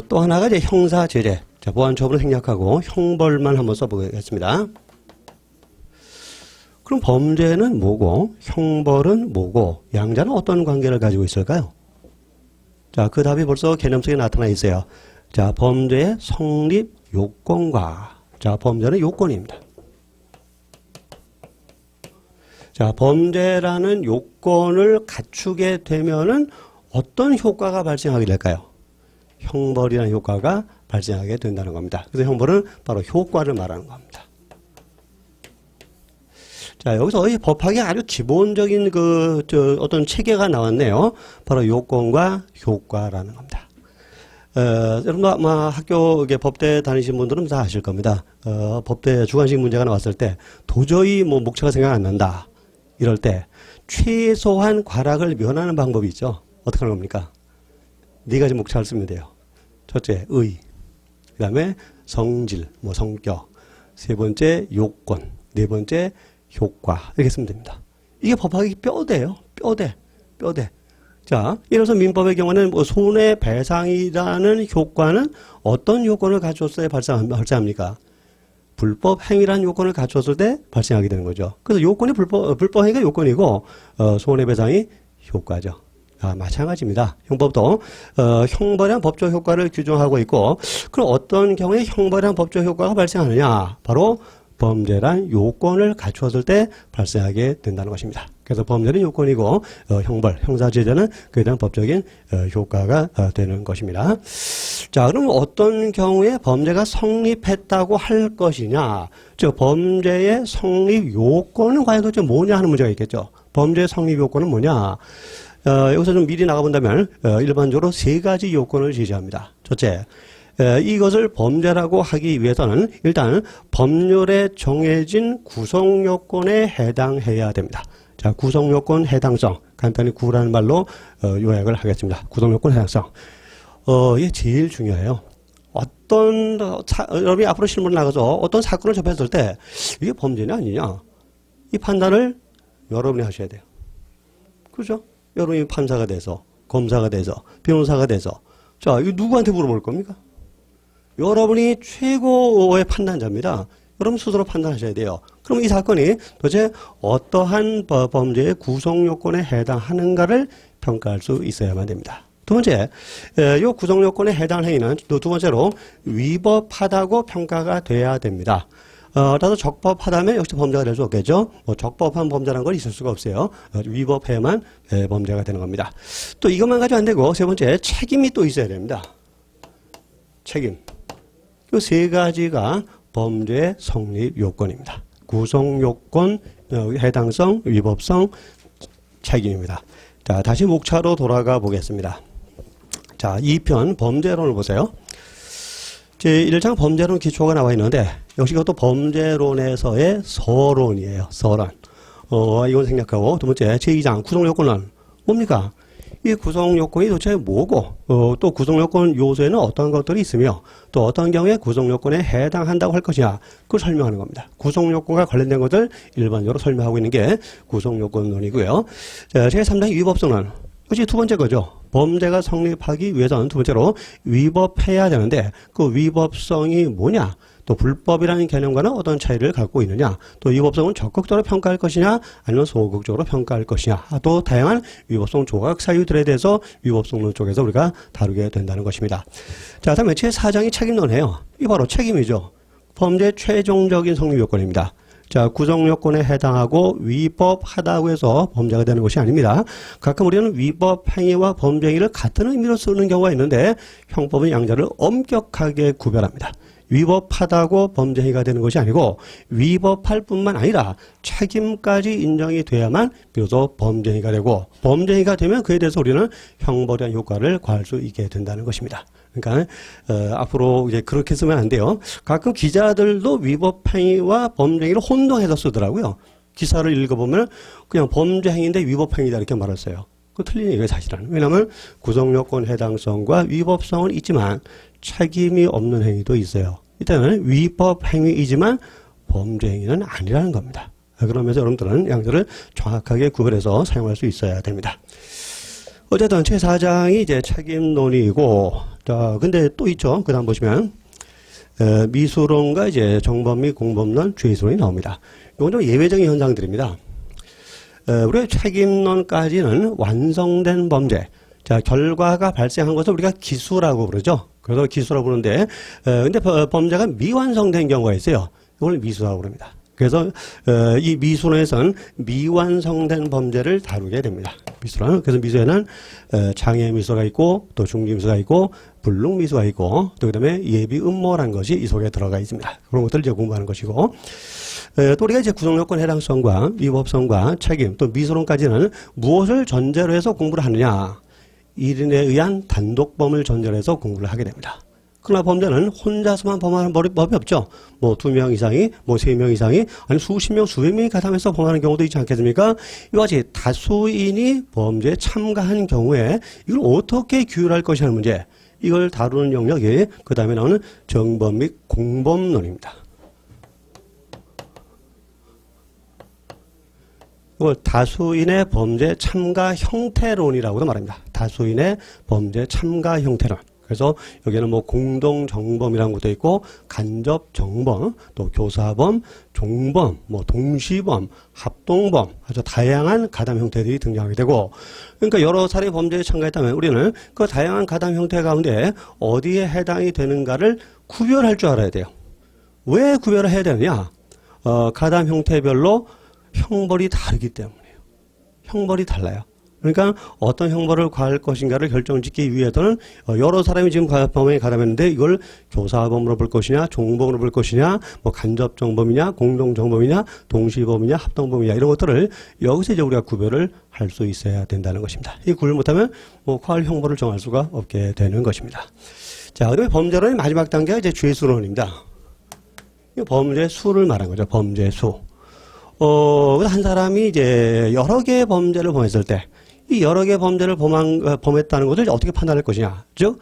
또 하나가 이제 형사 제재. 자, 보안처분을 생략하고 형벌만 한번 써보겠습니다. 그럼 범죄는 뭐고 형벌은 뭐고 양자는 어떤 관계를 가지고 있을까요? 자, 그 답이 벌써 개념 속에 나타나 있어요. 자, 범죄의 성립 요건과 자, 범죄는 요건입니다. 자, 범죄라는 요건을 갖추게 되면은 어떤 효과가 발생하게 될까요? 형벌이라는 효과가 발생하게 된다는 겁니다. 그래서 형벌은 바로 효과를 말하는 겁니다. 자, 여기서 이 법학의 아주 기본적인 어떤 체계가 나왔네요. 바로 요건과 효과라는 겁니다. 여러분 아마 학교 법대 다니신 분들은 다 아실 겁니다. 법대 주관식 문제가 나왔을 때 도저히 뭐 목차가 생각 안 난다. 이럴 때 최소한 과락을 면하는 방법이 있죠. 어떻게 하는 겁니까? 네 가지 목차를 쓰면 돼요. 첫째, 의. 그 다음에 성질, 뭐 성격. 세 번째, 요건. 네 번째, 효과. 이렇게 쓰면 됩니다. 이게 법학의 뼈대예요. 뼈대. 자, 예를 들어서 민법의 경우는 뭐 손해배상이라는 효과는 어떤 요건을 갖췄어야 발생합니까? 불법 행위라는 요건을 갖췄을 때 발생하게 되는 거죠. 그래서 요건이 불법 행위가 요건이고 손해배상이 효과죠. 마찬가지입니다. 형법도 형벌이란 법적 효과를 규정하고 있고, 그럼 어떤 경우에 형벌이란 법적 효과가 발생하느냐? 바로 범죄란 요건을 갖추었을 때 발생하게 된다는 것입니다. 그래서 범죄는 요건이고 형벌, 형사제재는 그에 대한 법적인 효과가 되는 것입니다. 자, 그럼 어떤 경우에 범죄가 성립했다고 할 것이냐? 즉 범죄의 성립 요건은 과연 도대체 뭐냐 하는 문제가 있겠죠. 범죄의 성립 요건은 뭐냐? 여기서 좀 미리 나가본다면 일반적으로 세 가지 요건을 제시합니다. 첫째, 이것을 범죄라고 하기 위해서는 일단 법률에 정해진 구성요건에 해당해야 됩니다. 자, 구성요건 해당성, 간단히 구라는 말로 요약을 하겠습니다. 구성요건 해당성. 이게 제일 중요해요. 여러분이 앞으로 실무를 나가서 어떤 사건을 접했을 때 이게 범죄냐 아니냐, 이 판단을 여러분이 하셔야 돼요. 그렇죠? 여러분이 판사가 돼서, 검사가 돼서, 변호사가 돼서, 자, 이거 누구한테 물어볼 겁니까? 여러분이 최고의 판단자입니다. 여러분 스스로 판단하셔야 돼요. 그럼 이 사건이 도대체 어떠한 범죄의 구성요건에 해당하는가를 평가할 수 있어야만 됩니다. 두 번째, 이 구성요건에 해당하는 행위는 두 번째로 위법하다고 평가가 돼야 됩니다. 따라서 적법하다면 역시 범죄가 될 수 없겠죠. 뭐 적법한 범죄라는 건 있을 수가 없어요. 위법해야만 범죄가 되는 겁니다. 또 이것만 가지고 안 되고 세 번째, 책임이 또 있어야 됩니다. 책임. 이 세 가지가 범죄의 성립 요건입니다. 구성 요건, 해당성, 위법성, 책임입니다. 자, 다시 목차로 돌아가 보겠습니다. 자, 2편 범죄론을 보세요. 제1장 범죄론 기초가 나와 있는데 역시 이것도 범죄론에서의 서론이에요. 서론. 이건 생략하고 두 번째 제2장 구성요건은 뭡니까? 이 구성요건이 도대체 뭐고 또 구성요건 요소에는 어떤 것들이 있으며 또 어떤 경우에 구성요건에 해당한다고 할 것이냐, 그걸 설명하는 겁니다. 구성요건과 관련된 것들 일반적으로 설명하고 있는 게 구성요건론이고요. 제3장 위법성은 역시 두 번째 거죠. 범죄가 성립하기 위해서는 두 번째로 위법해야 되는데 그 위법성이 뭐냐, 또 불법이라는 개념과는 어떤 차이를 갖고 있느냐, 또 위법성은 적극적으로 평가할 것이냐 아니면 소극적으로 평가할 것이냐, 또 다양한 위법성 조각 사유들에 대해서 위법성론 쪽에서 우리가 다루게 된다는 것입니다. 자, 다음에 제4장이 책임론이에요. 이 바로 책임이죠. 범죄의 최종적인 성립 요건입니다. 자, 구성요건에 해당하고 위법하다고 해서 범죄가 되는 것이 아닙니다. 가끔 우리는 위법 행위와 범죄 행위를 같은 의미로 쓰는 경우가 있는데 형법은 양자를 엄격하게 구별합니다. 위법하다고 범죄 행위가 되는 것이 아니고 위법할 뿐만 아니라 책임까지 인정이 돼야만 비로소 범죄 행위가 되고, 범죄 행위가 되면 그에 대해서 우리는 형벌의 효과를 가할 수 있게 된다는 것입니다. 그러니까 앞으로 이제 그렇게 쓰면 안 돼요. 가끔 기자들도 위법 행위와 범죄 행위를 혼동해서 쓰더라고요. 기사를 읽어보면 그냥 범죄 행위인데 위법 행위다 이렇게 말했어요. 그 틀린 얘기가 사실은. 왜냐하면 구성요건 해당성과 위법성은 있지만 책임이 없는 행위도 있어요. 이때는 위법 행위이지만 범죄 행위는 아니라는 겁니다. 그러면서 여러분들은 양들을 정확하게 구별해서 사용할 수 있어야 됩니다. 어쨌든 제4장이 이제 책임론이고, 자, 근데 또 있죠. 그 다음 보시면, 미수론과 이제 정법 및 공법론, 죄수론이 나옵니다. 이건 좀 예외적인 현상들입니다. 우리가 책임론까지는 완성된 범죄, 자, 결과가 발생한 것을 우리가 기수라고 부르죠. 그래서 기수라고 부르는데, 근데 범죄가 미완성된 경우가 있어요. 이걸 미수라고 부릅니다. 그래서 이 미수론에서는 미완성된 범죄를 다루게 됩니다. 미수론. 그래서 미수에는 장애 미수가 있고 또 중지 미수가 있고 불능 미수가 있고 또 그다음에 예비 음모란 것이 이 속에 들어가 있습니다. 그런 것들을 이제 공부하는 것이고 또 우리가 이제 구성요건 해당성과 위법성과 책임 또 미수론까지는 무엇을 전제로 해서 공부를 하느냐 1인에 의한 단독범을 전제로 해서 공부를 하게 됩니다. 그러나 범죄는 혼자서만 범하는 법이 없죠. 뭐 2명 이상이, 뭐 3명 이상이, 아니 수십 명, 수백 명이 가담해서 범하는 경우도 있지 않겠습니까? 이와 같이 다수인이 범죄에 참가한 경우에 이걸 어떻게 규율할 것이라는 문제, 이걸 다루는 영역이 그 다음에 나오는 정범 및 공범론입니다. 이걸 다수인의 범죄 참가 형태론이라고도 말합니다. 다수인의 범죄 참가 형태론. 그래서 여기에는 뭐 공동정범이라는 것도 있고 간접정범, 또 교사범, 종범, 뭐 동시범, 합동범 아주 다양한 가담 형태들이 등장하게 되고 그러니까 여러 차례 범죄에 참가했다면 우리는 그 다양한 가담 형태 가운데 어디에 해당이 되는가를 구별할 줄 알아야 돼요. 왜 구별을 해야 되느냐? 가담 형태별로 형벌이 다르기 때문이에요. 형벌이 달라요. 그러니까 어떤 형벌을 가할 것인가를 결정짓기 위해서는 여러 사람이 지금 범행에 가담했는데 이걸 교사범으로 볼 것이냐 종범으로 볼 것이냐 뭐 간접정범이냐 공동정범이냐 동시범이냐 합동범이냐 이런 것들을 여기서 이제 우리가 구별을 할 수 있어야 된다는 것입니다. 이 구별 못하면 뭐 과할 형벌을 정할 수가 없게 되는 것입니다. 자, 그다음에 범죄론의 마지막 단계가 이제 죄수론입니다. 범죄 수를 말한 거죠. 범죄 수. 한 사람이 이제 여러 개의 범죄를 범했을 때 이 여러 개의 범죄를 범했다는 것을 어떻게 판단할 것이냐. 즉,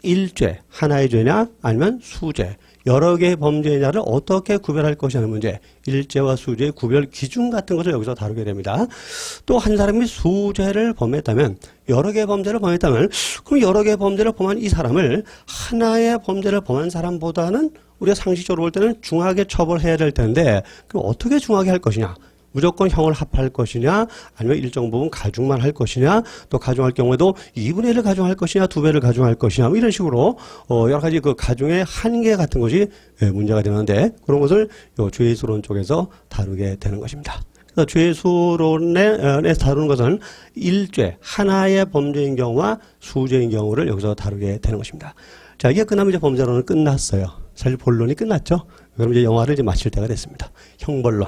일죄, 하나의 죄냐, 아니면 수죄. 여러 개의 범죄냐를 어떻게 구별할 것이냐는 문제. 일죄와 수죄의 구별 기준 같은 것을 여기서 다루게 됩니다. 또 한 사람이 수죄를 범했다면, 여러 개의 범죄를 범했다면, 그럼 여러 개의 범죄를 범한 이 사람을 하나의 범죄를 범한 사람보다는 우리가 상식적으로 볼 때는 중하게 처벌해야 될 텐데, 그럼 어떻게 중하게 할 것이냐? 무조건 형을 합할 것이냐 아니면 일정 부분 가중만 할 것이냐 또 가중할 경우에도 2분의 1을 가중할 것이냐 2배를 가중할 것이냐 뭐 이런 식으로 여러 가지 그 가중의 한계 같은 것이 문제가 되는데 그런 것을 요 죄수론 쪽에서 다루게 되는 것입니다. 그래서 죄수론에 다루는 것은 일죄 하나의 범죄인 경우와 수죄인 경우를 여기서 다루게 되는 것입니다. 자, 이게 끝나면 이제 범죄론은 끝났어요. 사실 본론이 끝났죠. 그럼 이제 영화를 이제 마칠 때가 됐습니다. 형벌론.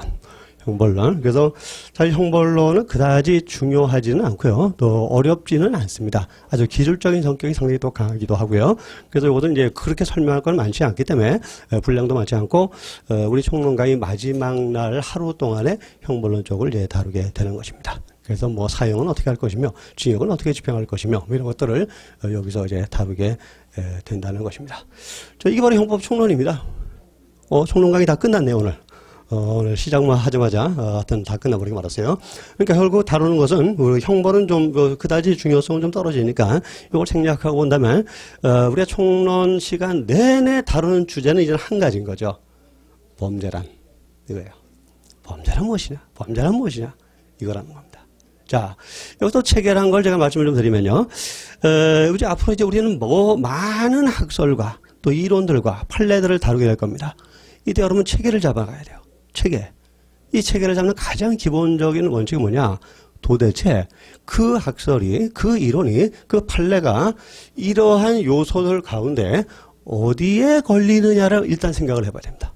그래서 사실 형벌론은 그다지 중요하지는 않고요. 또 어렵지는 않습니다. 아주 기술적인 성격이 상당히 또 강하기도 하고요. 그래서 이것은 이제 그렇게 설명할 건 많지 않기 때문에 분량도 많지 않고 우리 총론가의 마지막 날 하루 동안에 형벌론 쪽을 이제 다루게 되는 것입니다. 그래서 뭐 사형은 어떻게 할 것이며 징역은 어떻게 집행할 것이며 뭐 이런 것들을 여기서 이제 다루게 된다는 것입니다. 이게 바로 형법 총론입니다. 총론 강의 다 끝났네요, 오늘. 오늘 시작만 하자마자 하여튼 다 끝나버리고 말았어요. 그러니까 결국 다루는 것은 우리 형벌은 좀 그다지 중요성은 좀 떨어지니까 이걸 생략하고 본다면 우리가 총론 시간 내내 다루는 주제는 이제 한 가지인 거죠. 범죄란 이거예요. 범죄란 무엇이냐? 이거라는 겁니다. 자, 여기서 체계란 걸 제가 말씀을 좀 드리면요. 이제 앞으로 이제 우리는 뭐 많은 학설과 또 이론들과 판례들을 다루게 될 겁니다. 이때 여러분 체계를 잡아가야 돼요. 체계. 이 체계를 잡는 가장 기본적인 원칙이 뭐냐? 도대체 그 학설이, 그 이론이, 그 판례가 이러한 요소들 가운데 어디에 걸리느냐를 일단 생각을 해봐야 됩니다.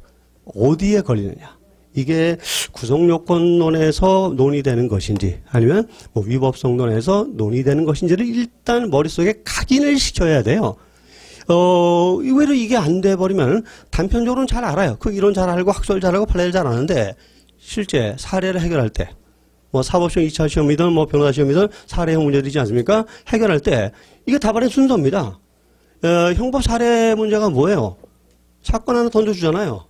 어디에 걸리느냐? 이게 구성요건론에서 논의되는 것인지 아니면 뭐 위법성론에서 논의되는 것인지를 일단 머릿속에 각인을 시켜야 돼요. 의외로 이게 안 돼버리면 단편적으로는 잘 알아요. 그 이론 잘 알고 학설 잘 알고 판례를 잘 아는데 실제 사례를 해결할 때 뭐 사법시험 2차 시험이든 뭐 변호사 시험이든 사례형 문제들이지 않습니까? 해결할 때 이게 답안의 순서입니다. 형법 사례 문제가 뭐예요? 사건 하나 던져주잖아요.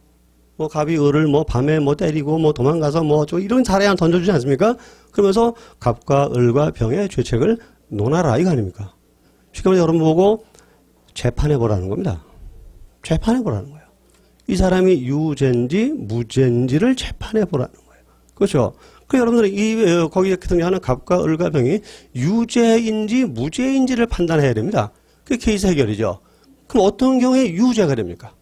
뭐 갑이 을을 뭐 밤에 뭐 때리고 뭐 도망가서 뭐 이런 사례 하나 던져주지 않습니까? 그러면서 갑과 을과 병의 죄책을 논하라 이거 아닙니까? 지금 여러분 보고 재판해보라는 겁니다. 재판해보라는 거예요. 이 사람이 유죄인지 무죄인지를 재판해보라는 거예요. 그렇죠? 그 여러분들이 거기에 등장하는 갑과 을과 병이 유죄인지 무죄인지를 판단해야 됩니다. 그게 케이스 해결이죠. 그럼 어떤 경우에 유죄가 됩니까?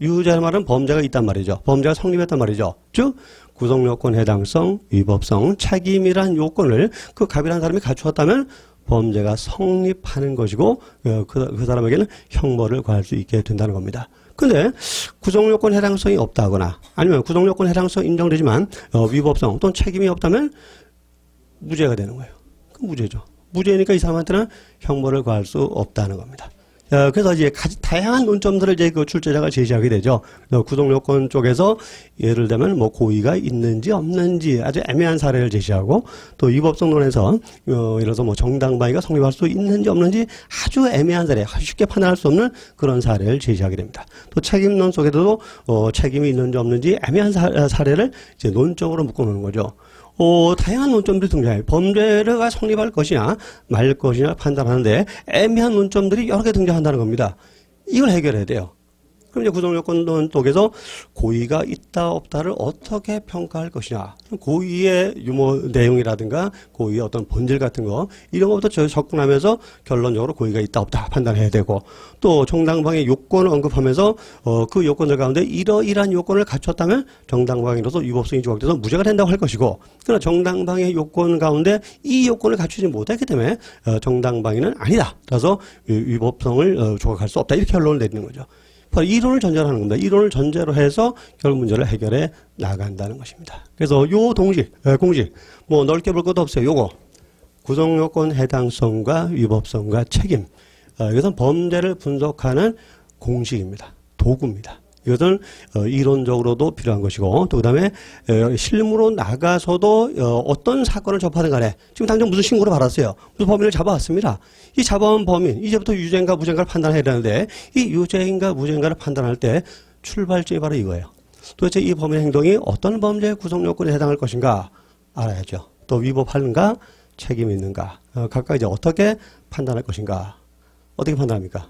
유죄란 말은 범죄가 있단 말이죠. 범죄가 성립했단 말이죠. 즉 구성요건 해당성, 위법성, 책임이란 요건을 그 갑이라는 사람이 갖추었다면 범죄가 성립하는 것이고 그 사람에게는 형벌을 가할 수 있게 된다는 겁니다. 근데 구성요건 해당성이 없다거나 아니면 구성요건 해당성 인정되지만 위법성 또는 책임이 없다면 무죄가 되는 거예요. 그 무죄죠. 무죄니까 이 사람한테는 형벌을 가할 수 없다는 겁니다. 그래서 이제 다양한 논점들을 이제 그 출제자가 제시하게 되죠. 구성요건 쪽에서 예를 들면 뭐 고의가 있는지 없는지 아주 애매한 사례를 제시하고 또 위법성론에서 예를 들어서 뭐 정당방위가 성립할 수 있는지 없는지 아주 애매한 사례, 쉽게 판단할 수 없는 그런 사례를 제시하게 됩니다. 또 책임론 속에서도 책임이 있는지 없는지 애매한 사례를 이제 논점으로 묶어놓는 거죠. 다양한 논점들이 등장해요. 범죄가 성립할 것이냐 말 것이냐 판단하는데 애매한 논점들이 여러 개 등장한다는 겁니다. 이걸 해결해야 돼요. 그럼 이제 구성요건 쪽에서 고의가 있다 없다를 어떻게 평가할 것이냐. 고의의 유무 내용이라든가 고의의 어떤 본질 같은 거 이런 것부터 접근하면서 결론적으로 고의가 있다 없다 판단해야 되고 또 정당방위 요건을 언급하면서 그 요건들 가운데 이러이러한 요건을 갖췄다면 정당방위로서 위법성이 조각돼서 무죄가 된다고 할 것이고 그러나 정당방위 요건 가운데 이 요건을 갖추지 못했기 때문에 정당방위는 아니다. 그래서 위법성을 조각할 수 없다. 이렇게 결론을 내리는 거죠. 이론을 전제로 하는 겁니다. 이론을 전제로 해서 결국 문제를 해결해 나간다는 것입니다. 그래서 요 공식, 뭐 넓게 볼 것도 없어요. 요거. 구성요건 해당성과 위법성과 책임. 이것은 범죄를 분석하는 공식입니다. 도구입니다. 이것은 이론적으로도 필요한 것이고 또 그다음에 실무로 나가서도 어떤 사건을 접하든 간에 지금 당장 무슨 신고를 받았어요. 무슨 범인을 잡아왔습니다. 이 잡아온 범인 이제부터 유죄인가 무죄인가를 판단해야 되는데 이 유죄인가 무죄인가를 판단할 때 출발점이 바로 이거예요. 도대체 이 범인 행동이 어떤 범죄의 구성요건에 해당할 것인가 알아야죠. 또 위법하는가 책임이 있는가 각각 이제 어떻게 판단할 것인가. 어떻게 판단합니까?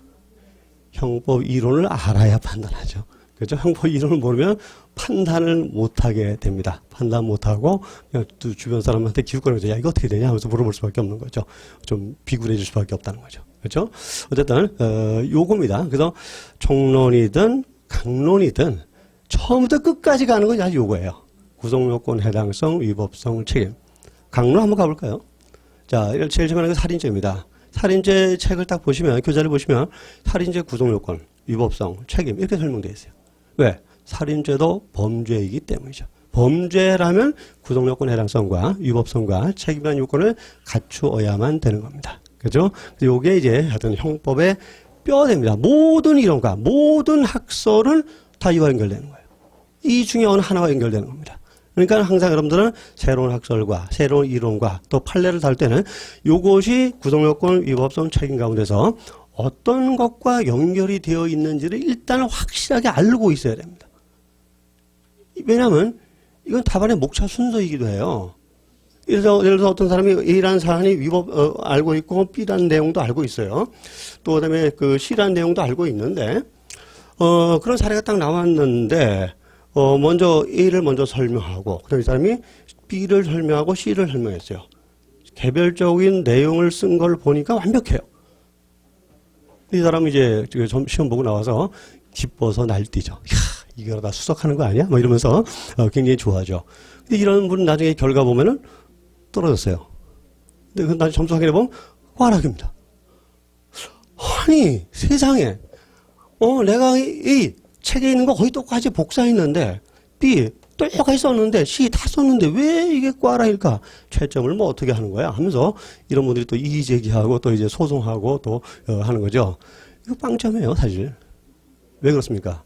형법 이론을 알아야 판단하죠. 그렇죠? 형법 이론을 모르면 판단을 못하게 됩니다. 판단 못하고 그냥 주변 사람한테 기웃거리면서 야 이거 어떻게 되냐 하면서 물어볼 수밖에 없는 거죠. 좀 비굴해질 수밖에 없다는 거죠. 그렇죠? 어쨌든 요겁니다. 그래서 총론이든 강론이든 처음부터 끝까지 가는 건 아주 요거예요. 구성요건 해당성, 위법성, 책임. 강론 한번 가볼까요? 자, 제일 처음에는 살인죄입니다. 살인죄 책을 딱 보시면 교재를 보시면 살인죄 구성요건, 위법성, 책임 이렇게 설명되어 있어요. 왜? 살인죄도 범죄이기 때문이죠. 범죄라면 구성요건 해당성과 위법성과 책임이라는 요건을 갖추어야만 되는 겁니다. 그죠? 요게 이제 하여튼 형법의 뼈대입니다. 모든 이론과 모든 학설은 다 이와 연결되는 거예요. 이 중에 어느 하나와 연결되는 겁니다. 그러니까 항상 여러분들은 새로운 학설과 새로운 이론과 또 판례를 다룰 때는 요것이 구성요건, 위법성, 책임 가운데서 어떤 것과 연결이 되어 있는지를 일단 확실하게 알고 있어야 됩니다. 왜냐하면 이건 답안의 목차 순서이기도 해요. 예를 들어서 어떤 사람이 A라는 사안이 위법 알고 있고 B라는 내용도 알고 있어요. 또 그다음에 그 C라는 내용도 알고 있는데 그런 사례가 딱 나왔는데 먼저 A를 먼저 설명하고 그다음에 이 사람이 B를 설명하고 C를 설명했어요. 개별적인 내용을 쓴 걸 보니까 완벽해요. 이 사람이 이제 시험 보고 나와서 기뻐서 날뛰죠. 야, 이거 다 수석하는 거 아니야? 뭐 이러면서 굉장히 좋아하죠. 근데 이런 분은 나중에 결과 보면은 떨어졌어요. 근데 나중에 점수 확인해 보면 꽈락입니다. 아니 세상에 내가 이 책에 있는 거 거의 똑같이 복사했는데 B 똑같이 썼는데 C 다 썼는데 왜 이게 꽈라일까? 채점을 뭐 어떻게 하는 거야? 하면서 이런 분들이 또 이의 제기하고 또 이제 소송하고 또 하는 거죠. 이거 빵점이에요, 사실. 왜 그렇습니까?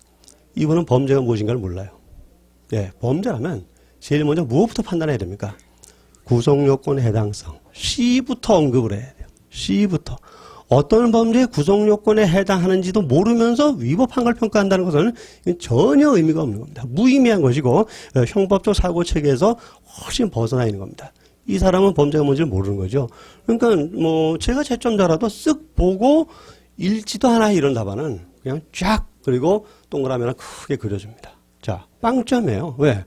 이분은 범죄가 무엇인가를 몰라요. 예, 범죄라면 제일 먼저 무엇부터 판단해야 됩니까? 구성요건의 해당성. C부터 언급을 해야 돼요. C부터. 어떤 범죄의 구성요건에 해당하는지도 모르면서 위법한 걸 평가한다는 것은 전혀 의미가 없는 겁니다. 무의미한 것이고 형법적 사고체계에서 훨씬 벗어나 있는 겁니다. 이 사람은 범죄가 뭔지를 모르는 거죠. 그러니까 뭐 제가 채점자라도 쓱 보고 읽지도 않아 이런 답안은 그냥 쫙 그리고 동그라미 하나 크게 그려줍니다. 자, 빵점이에요. 왜?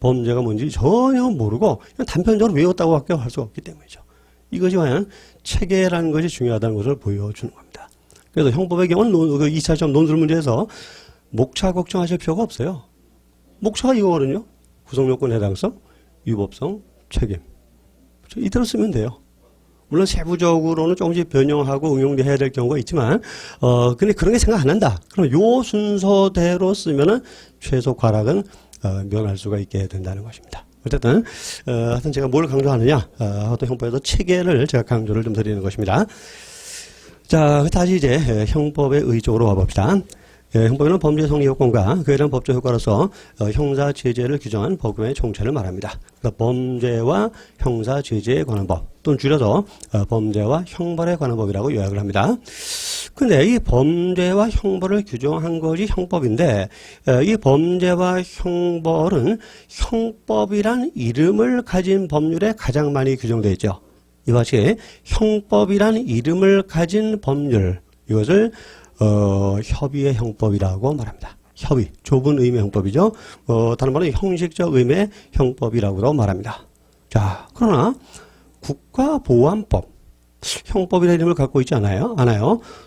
범죄가 뭔지 전혀 모르고 그냥 단편적으로 외웠다고 밖에 할 수가 없기 때문이죠. 이것이 과연 체계라는 것이 중요하다는 것을 보여주는 겁니다. 그래서 형법의 경우는 2차 시험 논술 문제에서 목차 걱정하실 필요가 없어요. 목차가 이거거든요. 구성요건 해당성, 위법성, 책임. 이대로 쓰면 돼요. 물론 세부적으로는 조금씩 변형하고 응용해야 될 경우가 있지만, 근데 그런 게 생각 안 한다. 그럼 요 순서대로 쓰면은 최소 과락은 면할 수가 있게 된다는 것입니다. 어쨌든, 하여튼 제가 뭘 강조하느냐, 어떤 형법에서 체계를 제가 강조를 좀 드리는 것입니다. 자, 다시 이제 형법의 의쪽으로 와봅시다. 형법에는 범죄 성립 요건과 그에 대한 법적 효과로서 형사 제재를 규정한 법금의 총체를 말합니다. 그러니까 범죄와 형사 제재에 관한 법, 또는 줄여서 범죄와 형벌에 관한 법이라고 요약을 합니다. 근데 이 범죄와 형벌을 규정한 것이 형법인데, 이 범죄와 형벌은 형법이란 이름을 가진 법률에 가장 많이 규정되어 있죠. 이와 같이 형법이란 이름을 가진 법률, 이것을 협의의 형법이라고 말합니다. 협의, 좁은 의미의 형법이죠. 다른 말로 형식적 의미의 형법이라고도 말합니다. 자, 그러나 국가보안법, 형법이라는 이름을 갖고 있지 않아요?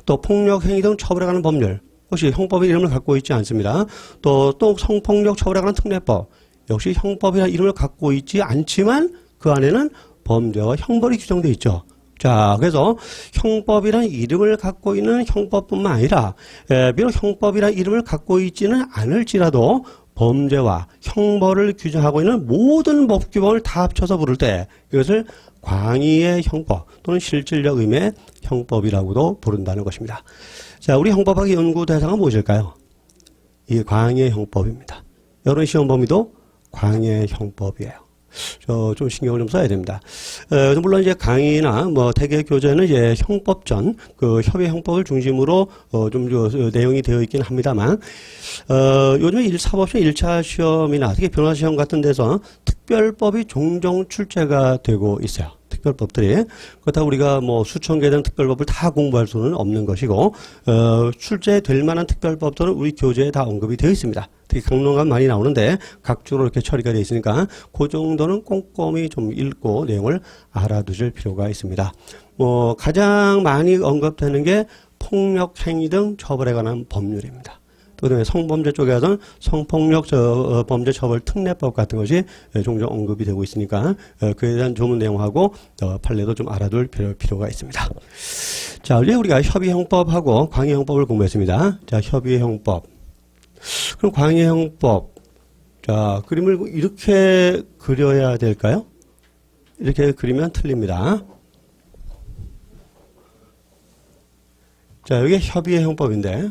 또 폭력행위 등 처벌에 관한 법률, 역시 형법의 이름을 갖고 있지 않습니다. 또 성폭력 처벌에 관한 특례법, 역시 형법이라는 이름을 갖고 있지 않지만 그 안에는 범죄와 형벌이 규정되어 있죠. 자, 그래서 형법이라는 이름을 갖고 있는 형법뿐만 아니라 비록 형법이라는 이름을 갖고 있지는 않을지라도 범죄와 형벌을 규정하고 있는 모든 법규범을 다 합쳐서 부를 때 이것을 광의의 형법 또는 실질적 의미의 형법이라고도 부른다는 것입니다. 자, 우리 형법학의 연구 대상은 무엇일까요? 이 광의의 형법입니다. 여러분 시험 범위도 광의의 형법이에요. 좀 신경을 좀 써야 됩니다. 물론 이제 강의나 대개 교재는 이제 형법전, 그 협의 형법을 중심으로 내용이 되어 있긴 합니다만, 요즘에 사법시험 1차 시험이나 특히 변호사 시험 같은 데서 특별법이 종종 출제가 되고 있어요. 특별법들이. 그렇다고 우리가 수천 개 된 특별법을 다 공부할 수는 없는 것이고, 출제될 만한 특별법들은 우리 교재에 다 언급이 되어 있습니다. 특히 강론감 많이 나오는데 각주로 이렇게 처리가 되어 있으니까 그 정도는 꼼꼼히 좀 읽고 내용을 알아두실 필요가 있습니다. 가장 많이 언급되는 게 폭력행위 등 처벌에 관한 법률입니다. 또 그다음에 성범죄 쪽에서는 성폭력 범죄 처벌 특례법 같은 것이 종종 언급이 되고 있으니까 그에 대한 좋은 내용하고 판례도 좀 알아둘 필요가 있습니다. 자, 이제 우리가 협의 형법하고 광의 형법을 공부했습니다. 자, 협의 형법. 그럼 광의 형법. 자, 그림을 이렇게 그려야 될까요? 이렇게 그리면 틀립니다. 자, 여기 협의의 형법인데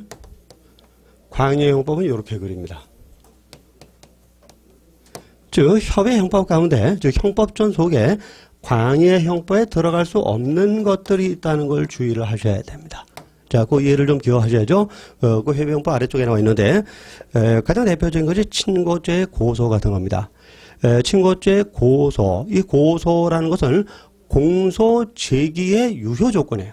광의 형법은 이렇게 그립니다. 즉 협의 형법 가운데 즉 형법전 속에 광의 형법에 들어갈 수 없는 것들이 있다는 걸 주의를 하셔야 됩니다. 자, 그 예를 좀 기억하셔야죠. 그 협의 형법 아래쪽에 나와 있는데 가장 대표적인 것이 친고죄의 고소 같은 겁니다. 친고죄의 고소, 이 고소라는 것은 공소 제기의 유효 조건이에요.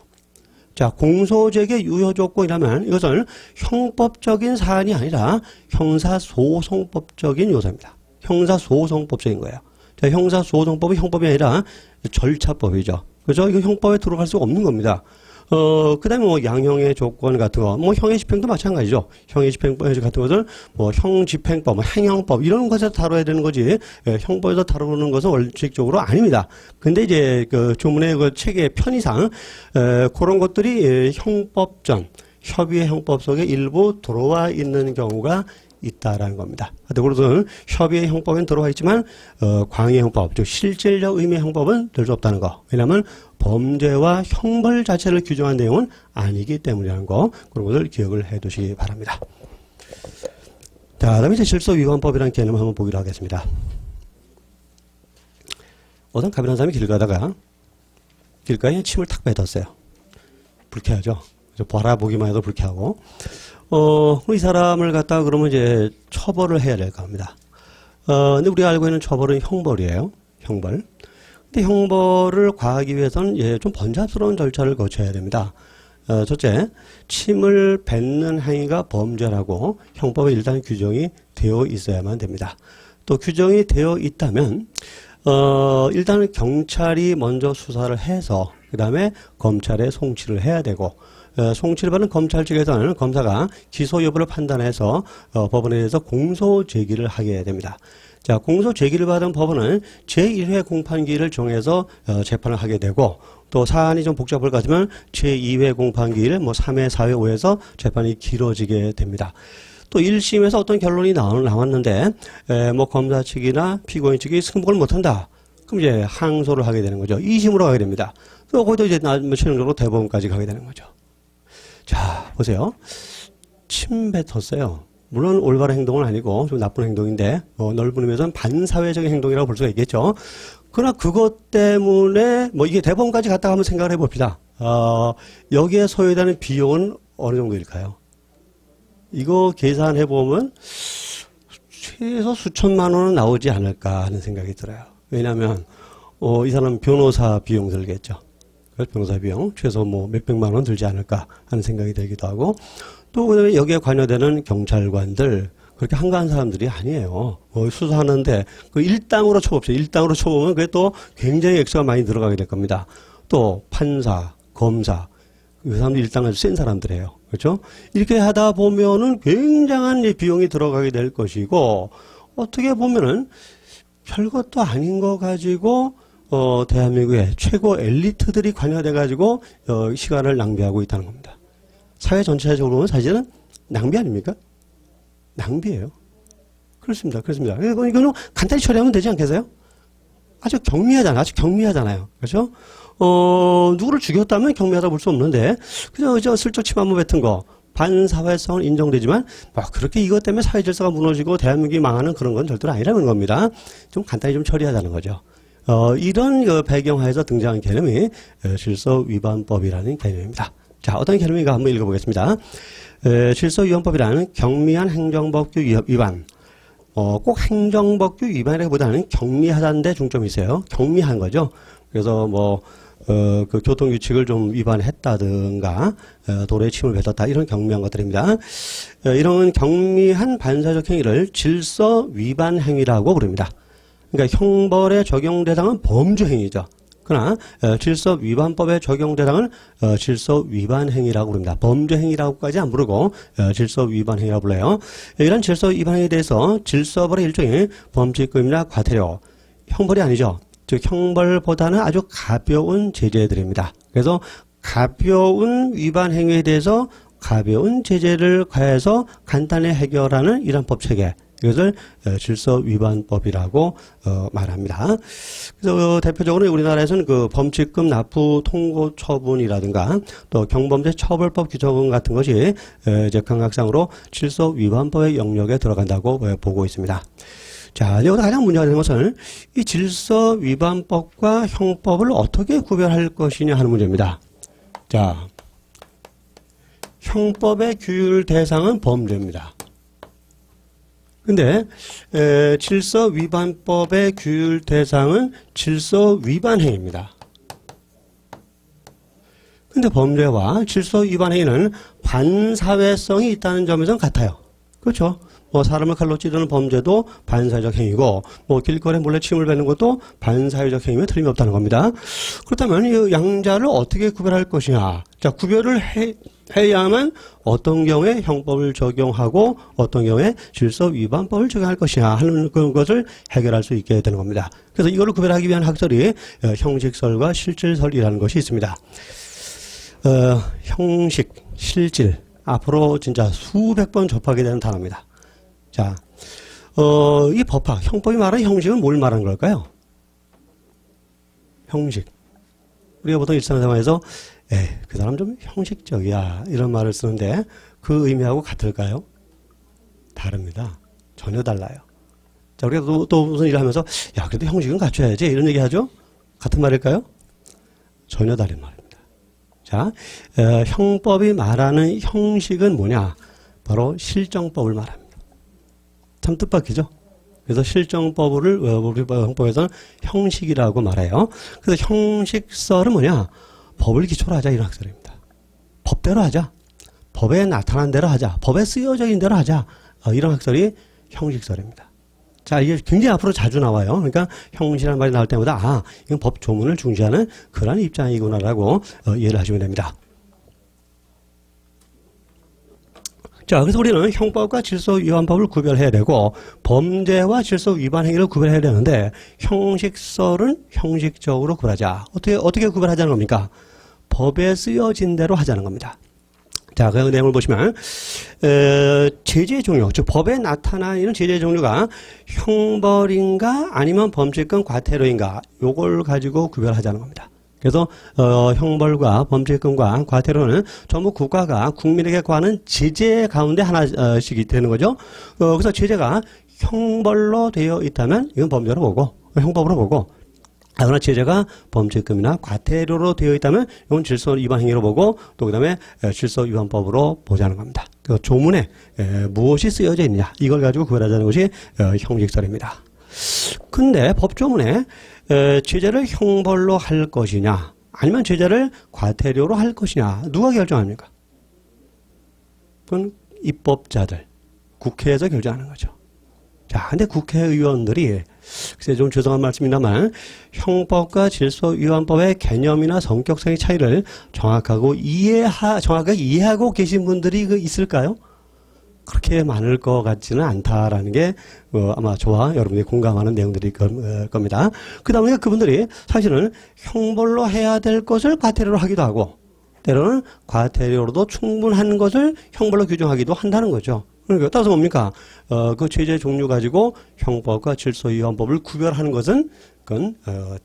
자, 공소제기 유효 조건이라면 이것은 형법적인 사안이 아니라 형사소송법적인 요소입니다. 형사소송법적인 거예요. 자, 형사소송법은 형법이 아니라 절차법이죠. 그죠? 이거 형법에 들어갈 수 없는 겁니다. 그 다음에 양형의 조건 같은 거, 형의 집행도 마찬가지죠. 형의 집행법 같은 것을 형집행법, 행형법, 이런 것에서 다뤄야 되는 거지, 형법에서 다루는 것은 원칙적으로 아닙니다. 근데 이제 그 조문의 그 책의 편의상, 그런 것들이 형법전, 협의의 형법 속에 일부 들어와 있는 경우가 있다라는 겁니다. 그것은 협의의 형법엔 들어와 있지만 광의 형법, 즉 실질적 의미의 형법은 될 수 없다는 거. 왜냐하면 범죄와 형벌 자체를 규정한 내용은 아니기 때문이라는 거, 그런 것을 기억을 해두시기 바랍니다. 자, 그다음에 이제 질서위반법이라는 개념을 한번 보기로 하겠습니다. 어떤 가변한 사람이 길 가다가 길가에 침을 탁 뱉었어요. 불쾌하죠. 바라보기만 해도 불쾌하고. 이 사람을 갖다가 그러면 이제 처벌을 해야 될 겁니다. 근데 우리가 알고 있는 처벌은 형벌이에요. 형벌. 근데 형벌을 가하기 위해서는 좀 번잡스러운 절차를 거쳐야 됩니다. 첫째, 침을 뱉는 행위가 범죄라고 형법에 일단 규정이 되어 있어야만 됩니다. 또 규정이 되어 있다면, 일단은 경찰이 먼저 수사를 해서, 그 다음에 검찰에 송치를 해야 되고, 송치를 받은 검찰 측에서는 검사가 기소 여부를 판단해서 법원에 대해서 공소 제기를 하게 됩니다. 자, 공소 제기를 받은 법원은 제1회 공판기일을 정해서 재판을 하게 되고, 또 사안이 좀 복잡할 것 같으면 제2회 공판기일, 3회, 4회, 5회에서 재판이 길어지게 됩니다. 또 1심에서 어떤 결론이 나왔는데, 검사 측이나 피고인 측이 승복을 못한다. 그럼 이제 항소를 하게 되는 거죠. 2심으로 가게 됩니다. 또 거기도 이제 최종적으로 대법원까지 가게 되는 거죠. 자, 보세요. 침 뱉었어요. 물론 올바른 행동은 아니고 좀 나쁜 행동인데 넓은 의미에서는 반사회적인 행동이라고 볼 수가 있겠죠. 그러나 그것 때문에 이게 대법원까지 갔다가 한번 생각을 해봅시다. 여기에 소요되는 비용은 어느 정도일까요? 이거 계산해보면 최소 수천만 원은 나오지 않을까 하는 생각이 들어요. 왜냐하면 이 사람 변호사 비용 들겠죠. 변호사 비용 최소 몇백만 원 들지 않을까 하는 생각이 들기도 하고, 또 그다음에 여기에 관여되는 경찰관들 그렇게 한가한 사람들이 아니에요. 수사하는데 그 일당으로 쳐봅시다. 일당으로 쳐보면 그게 또 굉장히 액수가 많이 들어가게 될 겁니다. 또 판사, 검사, 그 사람들 일당 아주 센 사람들이에요. 그렇죠? 이렇게 하다 보면은 굉장한 비용이 들어가게 될 것이고, 어떻게 보면은 별것도 아닌 거 가지고 대한민국의 최고 엘리트들이 관여돼 가지고 시간을 낭비하고 있다는 겁니다. 사회 전체적으로 보면 사실은 낭비 아닙니까? 낭비예요. 그렇습니다. 그렇습니다. 이거는 간단히 처리하면 되지 않겠어요? 아주 경미하잖아요. 그렇죠? 누구를 죽였다면 경미하다 볼 수 없는데, 그저 슬쩍 침 한번 뱉은 거, 반사회성은 인정되지만, 그렇게 이것 때문에 사회 질서가 무너지고 대한민국이 망하는 그런 건 절대로 아니라는 겁니다. 좀 간단히 좀 처리하자는 거죠. 이런 배경하에서 등장한 개념이 질서위반법이라는 개념입니다. 자, 어떤 개념인가 한번 읽어보겠습니다. 질서위반법이라는 경미한 행정법규 위반. 꼭 행정법규 위반이라기보다는 경미하다는 데 중점이 있어요. 경미한 거죠. 그래서 그 교통규칙을 좀 위반했다든가, 도로에 침을 뱉었다, 이런 경미한 것들입니다. 이런 경미한 반사적 행위를 질서위반 행위라고 부릅니다. 그러니까 형벌의 적용 대상은 범죄 행위죠. 그러나 질서위반법의 적용 대상은 질서위반 행위라고 부릅니다. 범죄 행위라고까지 안 부르고 질서위반 행위라고 불러요. 이런 질서위반 행위에 대해서 질서벌의 일종의 범칙금이나 과태료, 형벌이 아니죠. 즉 형벌보다는 아주 가벼운 제재들입니다. 그래서 가벼운 위반 행위에 대해서 가벼운 제재를 가해서 간단히 해결하는 이런 법체계, 이것을 질서위반법이라고 말합니다. 그래서 대표적으로 우리나라에서는 그 범칙금 납부 통고 처분이라든가 또 경범죄 처벌법 규정 같은 것이 이제 감각상으로 질서위반법의 영역에 들어간다고 보고 있습니다. 자, 여기서 가장 문제가 되는 것은 이 질서위반법과 형법을 어떻게 구별할 것이냐 하는 문제입니다. 자, 형법의 규율 대상은 범죄입니다. 근데 질서위반법의 규율 대상은 질서위반 행위입니다. 근데 범죄와 질서위반 행위는 반사회성이 있다는 점에서는 같아요. 그렇죠? 사람을 칼로 찌르는 범죄도 반사회적 행위고, 길거리에 몰래 침을 뱉는 것도 반사회적 행위면 틀림이 없다는 겁니다. 그렇다면 이 양자를 어떻게 구별할 것이냐? 자, 구별을 해야만 어떤 경우에 형법을 적용하고 어떤 경우에 질서위반법을 적용할 것이냐 하는 그런 것을 해결할 수 있게 되는 겁니다. 그래서 이거를 구별하기 위한 학설이 형식설과 실질설이라는 것이 있습니다. 형식, 실질, 앞으로 진짜 수백 번 접하게 되는 단어입니다. 자, 이 법학, 형법이 말하는 형식은 뭘 말하는 걸까요? 형식. 우리가 보통 일상생활에서 그 사람 좀 형식적이야, 이런 말을 쓰는데 그 의미하고 같을까요? 다릅니다. 전혀 달라요. 자, 우리가 또 무슨 일을 하면서 야, 그래도 형식은 갖춰야지, 이런 얘기 하죠? 같은 말일까요? 전혀 다른 말입니다. 자, 형법이 말하는 형식은 뭐냐? 바로 실정법을 말합니다. 참 뜻밖이죠? 그래서 실정법을 우리 형법에서는 형식이라고 말해요. 그래서 형식설은 뭐냐? 법을 기초로 하자, 이런 학설입니다. 법대로 하자. 법에 나타난 대로 하자. 법에 쓰여져 있는 대로 하자. 이런 학설이 형식설입니다. 자, 이게 굉장히 앞으로 자주 나와요. 그러니까 형식이라는 말이 나올 때마다 이건 법 조문을 중시하는 그런 입장이구나라고 이해를 하시면 됩니다. 자, 그래서 우리는 형법과 질서 위반법을 구별해야 되고 범죄와 질서 위반 행위를 구별해야 되는데 형식설은 형식적으로 구별하자. 어떻게 구별하자는 겁니까? 법에 쓰여진 대로 하자는 겁니다. 자, 그 내용을 보시면 제재 종류, 즉 법에 나타나는 제재 종류가 형벌인가 아니면 범죄권 과태료인가 요걸 가지고 구별하자는 겁니다. 그래서 형벌과 범죄권과 과태료는 전부 국가가 국민에게 과하는 제재 가운데 하나씩이 되는 거죠. 그래서 제재가 형벌로 되어 있다면 이건 범죄로 보고 형법으로 보고, 그러나 제재가 범죄금이나 과태료로 되어 있다면 이건 질서 위반 행위로 보고 또 그다음에 질서 위반법으로 보자는 겁니다. 그 조문에 무엇이 쓰여져 있느냐 이걸 가지고 구별하자는 것이 형식설입니다. 근데 법조문에 제재를 형벌로 할 것이냐 아니면 제재를 과태료로 할 것이냐 누가 결정합니까? 그건 입법자들, 국회에서 결정하는 거죠. 자, 근데 국회의원들이 글쎄 좀 죄송한 말씀입니다만 형법과 질서위반법의 개념이나 성격성의 차이를 정확하게 이해하고 계신 분들이 있을까요? 그렇게 많을 것 같지는 않다라는 게 아마 저와 여러분이 공감하는 내용들일 겁니다. 그러다 보니까 그분들이 사실은 형벌로 해야 될 것을 과태료로 하기도 하고 때로는 과태료로도 충분한 것을 형벌로 규정하기도 한다는 거죠. 그러니까 따라서 뭡니까? 그 제재 종류 가지고 형법과 질서위반법을 구별하는 것은 그건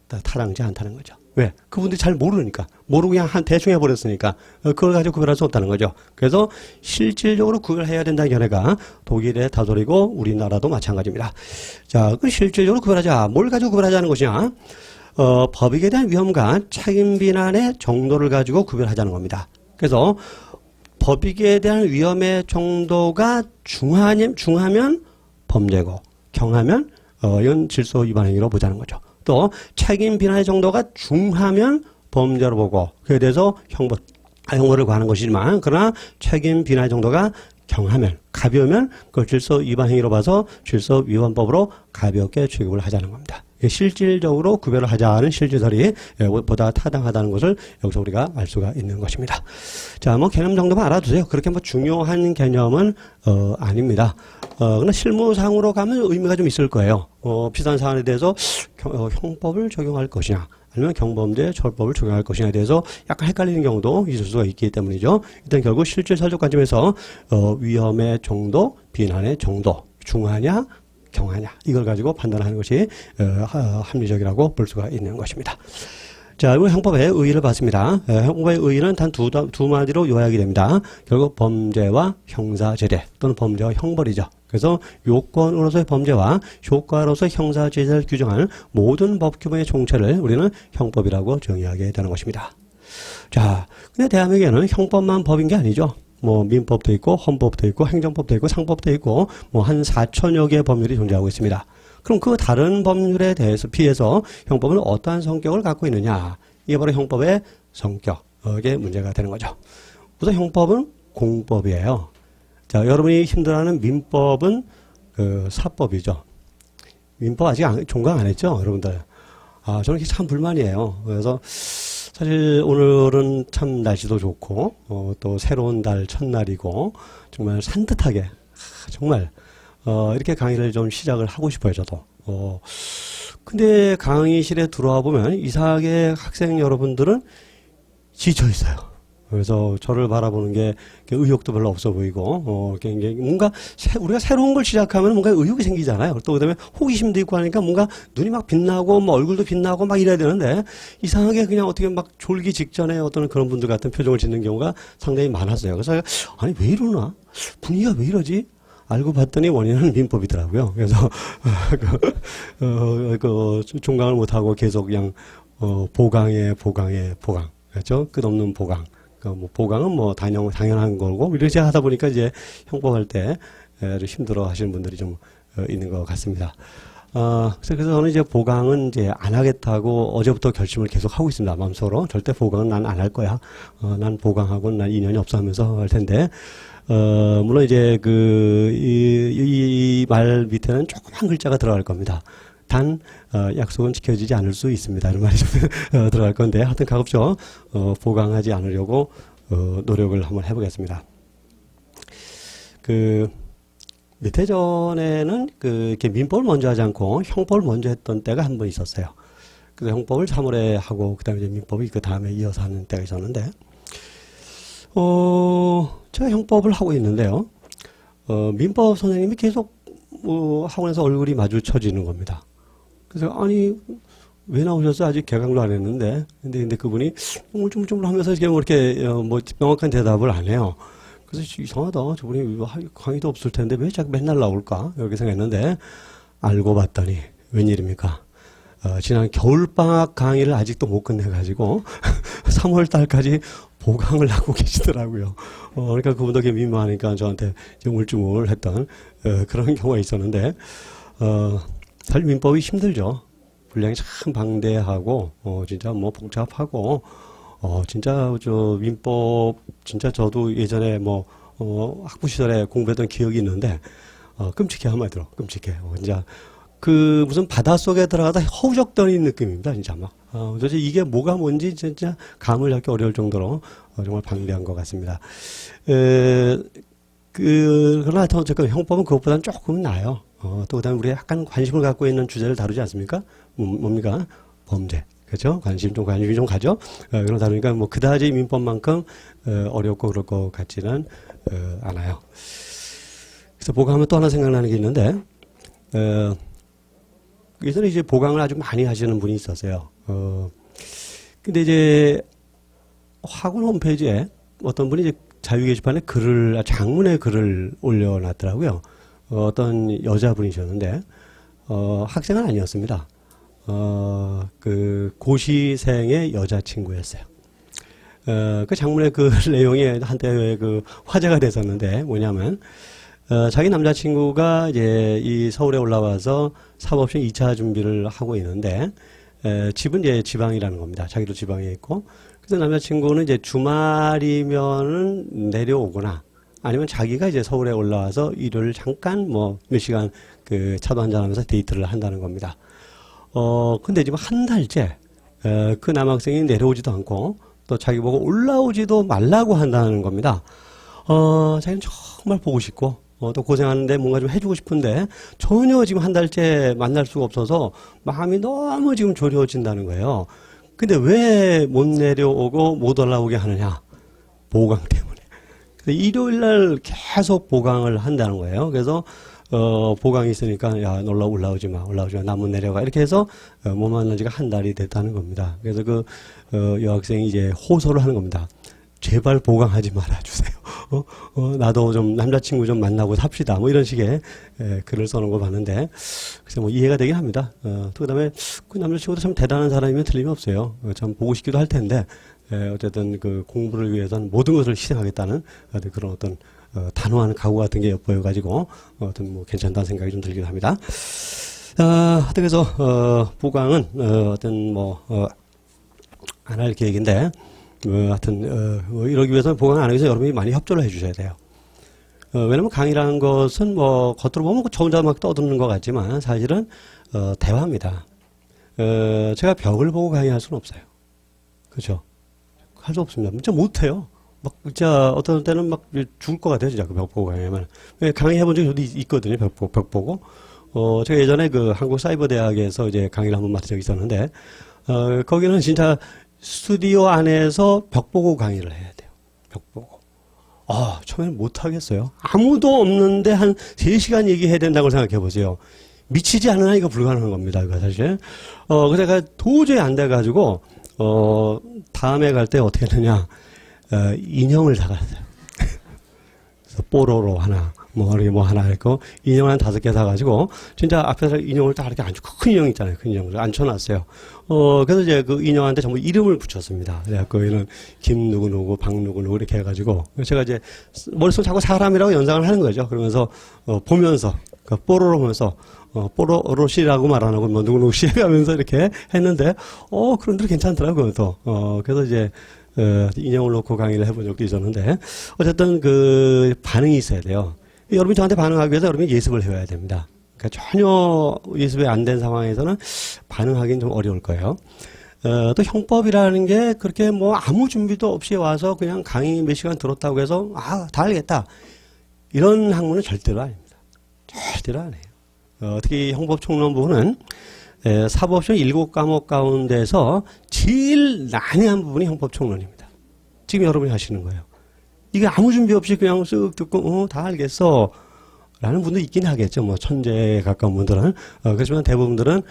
타당하지 않다는 거죠. 왜? 그분들이 잘 모르니까. 모르고 그냥 대충 해버렸으니까 그걸 가지고 구별할 수 없다는 거죠. 그래서 실질적으로 구별해야 된다는 견해가 독일의 다소리고 우리나라도 마찬가지입니다. 자, 그 실질적으로 구별하자. 뭘 가지고 구별하자는 것이냐? 법익에 대한 위험과 책임 비난의 정도를 가지고 구별하자는 겁니다. 그래서 법익에 대한 위험의 정도가 중하면 범죄고 경하면 이건 질서 위반 행위로 보자는 거죠. 또 책임 비난의 정도가 중하면 범죄로 보고 그에 대해서 형벌을 구하는 것이지만 그러나 책임 비난의 정도가 경하면 가벼우면 그걸 질서 위반 행위로 봐서 질서 위반법으로 가볍게 취급을 하자는 겁니다. 실질적으로 구별을 하자는 실질설이 보다 타당하다는 것을 여기서 우리가 알 수가 있는 것입니다. 자, 뭐 개념 정도만 알아두세요. 그렇게 뭐 중요한 개념은 아닙니다. 그러나 실무상으로 가면 의미가 좀 있을 거예요. 비슷한 사안에 대해서 형법을 적용할 것이냐 아니면 경범죄 처벌법을 적용할 것이냐에 대해서 약간 헷갈리는 경우도 있을 수가 있기 때문이죠. 일단 결국 실질설적 관점에서 위험의 정도, 비난의 정도, 중하냐 경하냐 이걸 가지고 판단하는 것이 합리적이라고 볼 수가 있는 것입니다. 자, 이번 형법의 의의를 봤습니다. 형법의 의의는 단 두 마디로 요약이 됩니다. 결국 범죄와 형사제재 또는 범죄와 형벌이죠. 그래서 요건으로서의 범죄와 효과로서의 형사제재를 규정하는 모든 법규범의 총체를 우리는 형법이라고 정의하게 되는 것입니다. 자, 근데 대한민국에는 형법만 법인 게 아니죠. 뭐 민법도 있고 헌법도 있고 행정법도 있고 상법도 있고 뭐 한 4천여 개의 법률이 존재하고 있습니다. 그럼 그 다른 법률에 대해서 비해서 형법은 어떠한 성격을 갖고 있느냐? 이게 바로 형법의 성격에 문제가 되는 거죠. 우선 형법은 공법이에요. 자, 여러분이 힘들어하는 민법은 사법이죠. 민법 아직 종강 안 했죠, 여러분들? 아, 저는 참 불만이에요. 그래서 사실 오늘은 참 날씨도 좋고 또 새로운 달 첫날이고 정말 산뜻하게 정말 이렇게 강의를 좀 시작을 하고 싶어요, 저도. 근데 강의실에 들어와 보면 이상하게 학생 여러분들은 지쳐 있어요. 그래서 저를 바라보는 게 의욕도 별로 없어 보이고, 뭔가 우리가 새로운 걸 시작하면 뭔가 의욕이 생기잖아요. 또 그다음에 호기심도 있고 하니까 뭔가 눈이 막 빛나고, 뭐 얼굴도 빛나고 막 이래야 되는데, 이상하게 그냥 어떻게 막 졸기 직전에 어떤 그런 분들 같은 표정을 짓는 경우가 상당히 많았어요. 그래서 아니 왜 이러나? 분위기가 왜 이러지? 알고 봤더니 원인은 민법이더라고요. 그래서 종강을 못하고 계속 그냥 보강. 그렇죠? 끝없는 보강. 뭐 보강은 뭐 당연한 거고 이렇게 하다 보니까 이제 형법할 때 힘들어 하시는 분들이 좀 있는 것 같습니다. 그래서 저는 이제 보강은 이제 안 하겠다고 어제부터 결심을 계속 하고 있습니다. 마음속으로. 절대 보강은 난 안 할 거야. 난 보강하고는 난 인연이 없어 하면서 할 텐데, 물론 이제 이 말 밑에는 조그만 글자가 들어갈 겁니다. 단 약속은 지켜지지 않을 수 있습니다. 이런 말이 좀 들어갈 건데 하여튼 가급적 보강하지 않으려고 노력을 한번 해보겠습니다. 그 몇 해 전에는 이렇게 민법을 먼저 하지 않고 형법을 먼저 했던 때가 한 번 있었어요. 그래서 형법을 3월에 하고 그다음에 이제 민법이 그 다음에 이어서 하는 때가 있었는데, 제가 형법을 하고 있는데요. 민법 선생님이 계속 학원에서 얼굴이 마주쳐지는 겁니다. 그래서 아니 왜 나오셨어요? 아직 개강도 안 했는데. 근데 그분이 우물쭈물쭈물 하면서 이렇게 뭐 명확한 대답을 안 해요. 그래서 이상하다. 저분이 강의도 없을 텐데 왜 자꾸 맨날 나올까? 이렇게 생각했는데, 알고 봤더니 웬일입니까? 지난 겨울방학 강의를 아직도 못 끝내가지고 3월 달까지 보강을 하고 계시더라고요. 그러니까 그분도 되게 민망하니까 저한테 우물쭈물 했던 그런 경우가 있었는데, 사실 민법이 힘들죠. 분량이 참 방대하고, 진짜 뭐 복잡하고, 진짜 민법, 진짜 저도 예전에 학부 시절에 공부했던 기억이 있는데, 끔찍해, 한마디로. 끔찍해. 진짜, 무슨 바닷속에 들어가다 허우적거리는 느낌입니다, 진짜 막. 도대체 이게 뭐가 뭔지 진짜 감을 잡기 어려울 정도로, 정말 방대한 것 같습니다. 그러나 하여튼 어쨌건 형법은 그것보다는 조금 나아요. 또 그다음에 우리가 약간 관심을 갖고 있는 주제를 다루지 않습니까? 뭡니까? 범죄. 그렇죠? 관심이 좀 가죠? 그런 다루니까 뭐 그다지 민법만큼 어렵고 그럴 것 같지는 않아요. 그래서 보강하면 또 하나 생각나는 게 있는데, 예전에 이제 보강을 아주 많이 하시는 분이 있었어요. 근데 이제 학원 홈페이지에 어떤 분이 이제 자유 게시판에 장문의 글을 올려놨더라고요. 어떤 여자분이셨는데, 학생은 아니었습니다. 고시생의 여자친구였어요. 그 장문의 그 내용이 한때 화제가 됐었는데, 뭐냐면, 자기 남자친구가 이제 이 서울에 올라와서 사법시험 2차 준비를 하고 있는데, 집은 이제 지방이라는 겁니다. 자기도 지방에 있고. 그래서 남자친구는 이제 주말이면은 내려오거나, 아니면 자기가 이제 서울에 올라와서 일요일 잠깐 몇 시간 차도 한잔하면서 데이트를 한다는 겁니다. 근데 지금 한 달째, 그 남학생이 내려오지도 않고, 또 자기 보고 올라오지도 말라고 한다는 겁니다. 자기는 정말 보고 싶고, 또 고생하는데 뭔가 좀 해주고 싶은데, 전혀 지금 한 달째 만날 수가 없어서 마음이 너무 지금 졸여진다는 거예요. 근데 왜 못 내려오고 못 올라오게 하느냐? 보강 때문에. 일요일 날 계속 보강을 한다는 거예요. 그래서 보강이 있으니까 야 놀러 올라오지 마 나무 내려가 이렇게 해서 못 만난 지가 한 달이 됐다는 겁니다. 그래서 여학생이 이제 호소를 하는 겁니다. 제발 보강하지 말아주세요. 나도 좀 남자친구 좀 만나고 삽시다. 뭐 이런 식의 글을 써놓은 거 봤는데, 글쎄 뭐 이해가 되긴 합니다. 또 그다음에 그 남자친구도 참 대단한 사람이면 틀림없어요. 참 보고 싶기도 할 텐데, 어쨌든 공부를 위해서는 모든 것을 희생하겠다는 그런 어떤 단호한 각오 같은 게 엿보여가지고 어떤 뭐 괜찮다는 생각이 좀 들기도 합니다. 그래서 보강은 안 할 계획인데, 하여튼 이러기 위해서는 보강 안 하기 위해서 여러분이 많이 협조를 해주셔야 돼요. 왜냐면 강의라는 것은 겉으로 보면 저 혼자 막 떠드는 것 같지만 사실은 대화입니다. 제가 벽을 보고 강의할 수는 없어요. 그렇죠? 할 수 없습니다. 진짜 못해요. 진짜 어떤 때는 죽을 것 같아요. 진짜 그 벽 보고 강의하면. 강의해본 적이 저도 있거든요. 벽 보고. 제가 예전에 한국사이버대학에서 이제 강의를 한번 맡은 적이 있었는데, 거기는 진짜 스튜디오 안에서 벽 보고 강의를 해야 돼요. 벽 보고. 처음에는 못하겠어요. 아무도 없는데 한 3시간 얘기해야 된다고 생각해 보세요. 미치지 않으나 이거 불가능한 겁니다. 이거 사실. 그래서 제가 도저히 안 돼가지고, 다음에 갈 때 어떻게 했느냐. 인형을 사갔어요. 그래서 뽀로로 하나, 하나 했고, 인형 한 5개 사가지고, 진짜 앞에서 인형을 딱 이렇게 큰 인형 있잖아요. 큰 인형을 앉혀놨어요. 그래서 이제 그 인형한테 전부 이름을 붙였습니다. 그래갖고, 얘는 김 누구누구, 박 누구누구 이렇게 해가지고, 제가 이제 머릿속에 자꾸 사람이라고 연상을 하는 거죠. 그러면서, 보면서, 뽀로로 보면서, 뽀로로씨라고 말 안 하고, 누구누구씨 해가면서 이렇게 했는데, 그런데 괜찮더라고요, 또. 그래서 이제, 인형을 놓고 강의를 해본 적도 있었는데, 어쨌든 반응이 있어야 돼요. 여러분이 저한테 반응하기 위해서 여러분이 예습을 해야 됩니다. 그러니까 전혀 예습이 안 된 상황에서는 반응하기는 좀 어려울 거예요. 또 형법이라는 게 그렇게 아무 준비도 없이 와서 그냥 강의 몇 시간 들었다고 해서, 다 알겠다. 이런 학문은 절대로 아닙니다. 절대로 안 해요. 특히 형법총론부는 사법시험 7과목 가운데서 제일 난해한 부분이 형법총론입니다. 지금 여러분이 하시는 거예요. 이게 아무 준비 없이 그냥 쓱 듣고 다 알겠어 라는 분도 있긴 하겠죠. 뭐 천재에 가까운 분들은. 그렇지만 대부분들은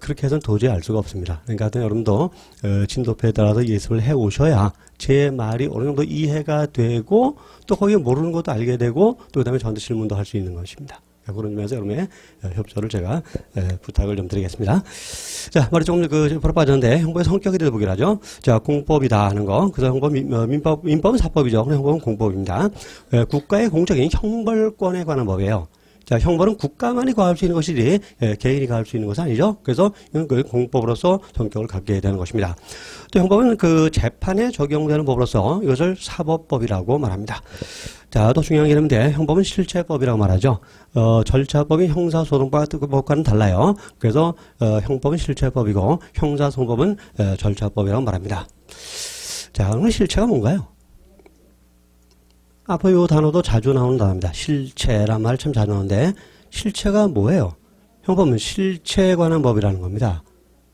그렇게 해서는 도저히 알 수가 없습니다. 그러니까 여러분도 진도표에 따라서 예습을 해 오셔야 제 말이 어느 정도 이해가 되고 또 거기에 모르는 것도 알게 되고 또 그다음에 저한테 질문도 할 수 있는 것입니다. 그런 점에서 여러분의 협조를 제가 부탁을 좀 드리겠습니다. 자, 말이 조금 바로 빠졌는데 형법의 성격에 대해서 보기로 하죠. 자, 공법이다 하는 거. 그래서 형법, 민법은 사법이죠. 그럼 형법은 공법입니다. 국가의 공적인 형벌권에 관한 법이에요. 자, 형벌은 국가만이 가할 수 있는 것이지 개인이 가할 수 있는 것은 아니죠. 그래서 이건 그 공법으로서 성격을 갖게 되는 것입니다. 또 형법은 그 재판에 적용되는 법으로서 이것을 사법법이라고 말합니다. 자, 또 중요한 개념인데 형법은 실체법이라고 말하죠. 절차법이 형사소송법과는 달라요. 그래서 형법은 실체법이고 형사소송법은 절차법이라고 말합니다. 자, 그럼 실체가 뭔가요? 앞으로 이 단어도 자주 나오는 단어입니다. 실체란 말 참 자주 나오는데 실체가 뭐예요? 형법은 실체에 관한 법이라는 겁니다.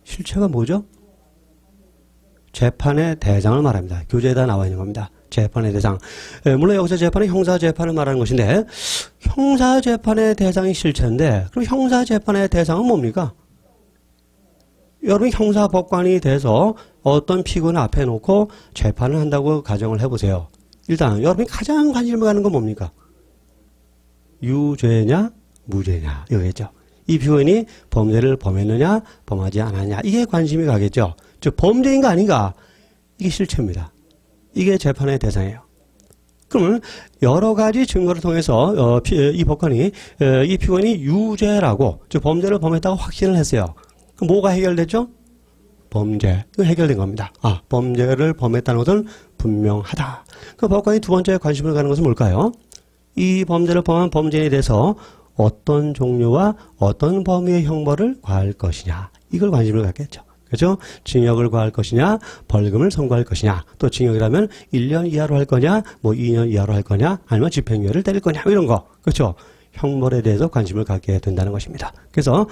실체가 뭐죠? 재판의 대상을 말합니다. 교재에다 나와 있는 겁니다. 재판의 대상. 물론 여기서 재판은 형사재판을 말하는 것인데 형사재판의 대상이 실체인데 그럼 형사재판의 대상은 뭡니까? 여러분이 형사법관이 돼서 어떤 피고를 앞에 놓고 재판을 한다고 가정을 해보세요. 일단 여러분이 가장 관심을 가는 건 뭡니까? 유죄냐 무죄냐 이거겠죠. 이 피고인이 범죄를 범했느냐 범하지 않았냐 이게 관심이 가겠죠. 즉 범죄인가 아닌가 이게 실체입니다. 이게 재판의 대상이에요. 그러면 여러 가지 증거를 통해서 이 법관이 이 피고인이 유죄라고 즉 범죄를 범했다고 확신을 했어요. 그럼 뭐가 해결됐죠? 범죄. 이거 해결된 겁니다. 아, 범죄를 범했다는 것은 분명하다. 그 법관이 두 번째 관심을 가는 것은 뭘까요? 이 범죄를 범한 범죄에 대해서 어떤 종류와 어떤 범위의 형벌을 가할 것이냐. 이걸 관심을 갖겠죠. 그렇죠? 징역을 가할 것이냐, 벌금을 선고할 것이냐, 또 징역이라면 1년 이하로 할 거냐, 뭐 2년 이하로 할 거냐, 아니면 집행유예를 때릴 거냐, 이런 거. 그렇죠? 형벌에 대해서 관심을 갖게 된다는 것입니다. 그래서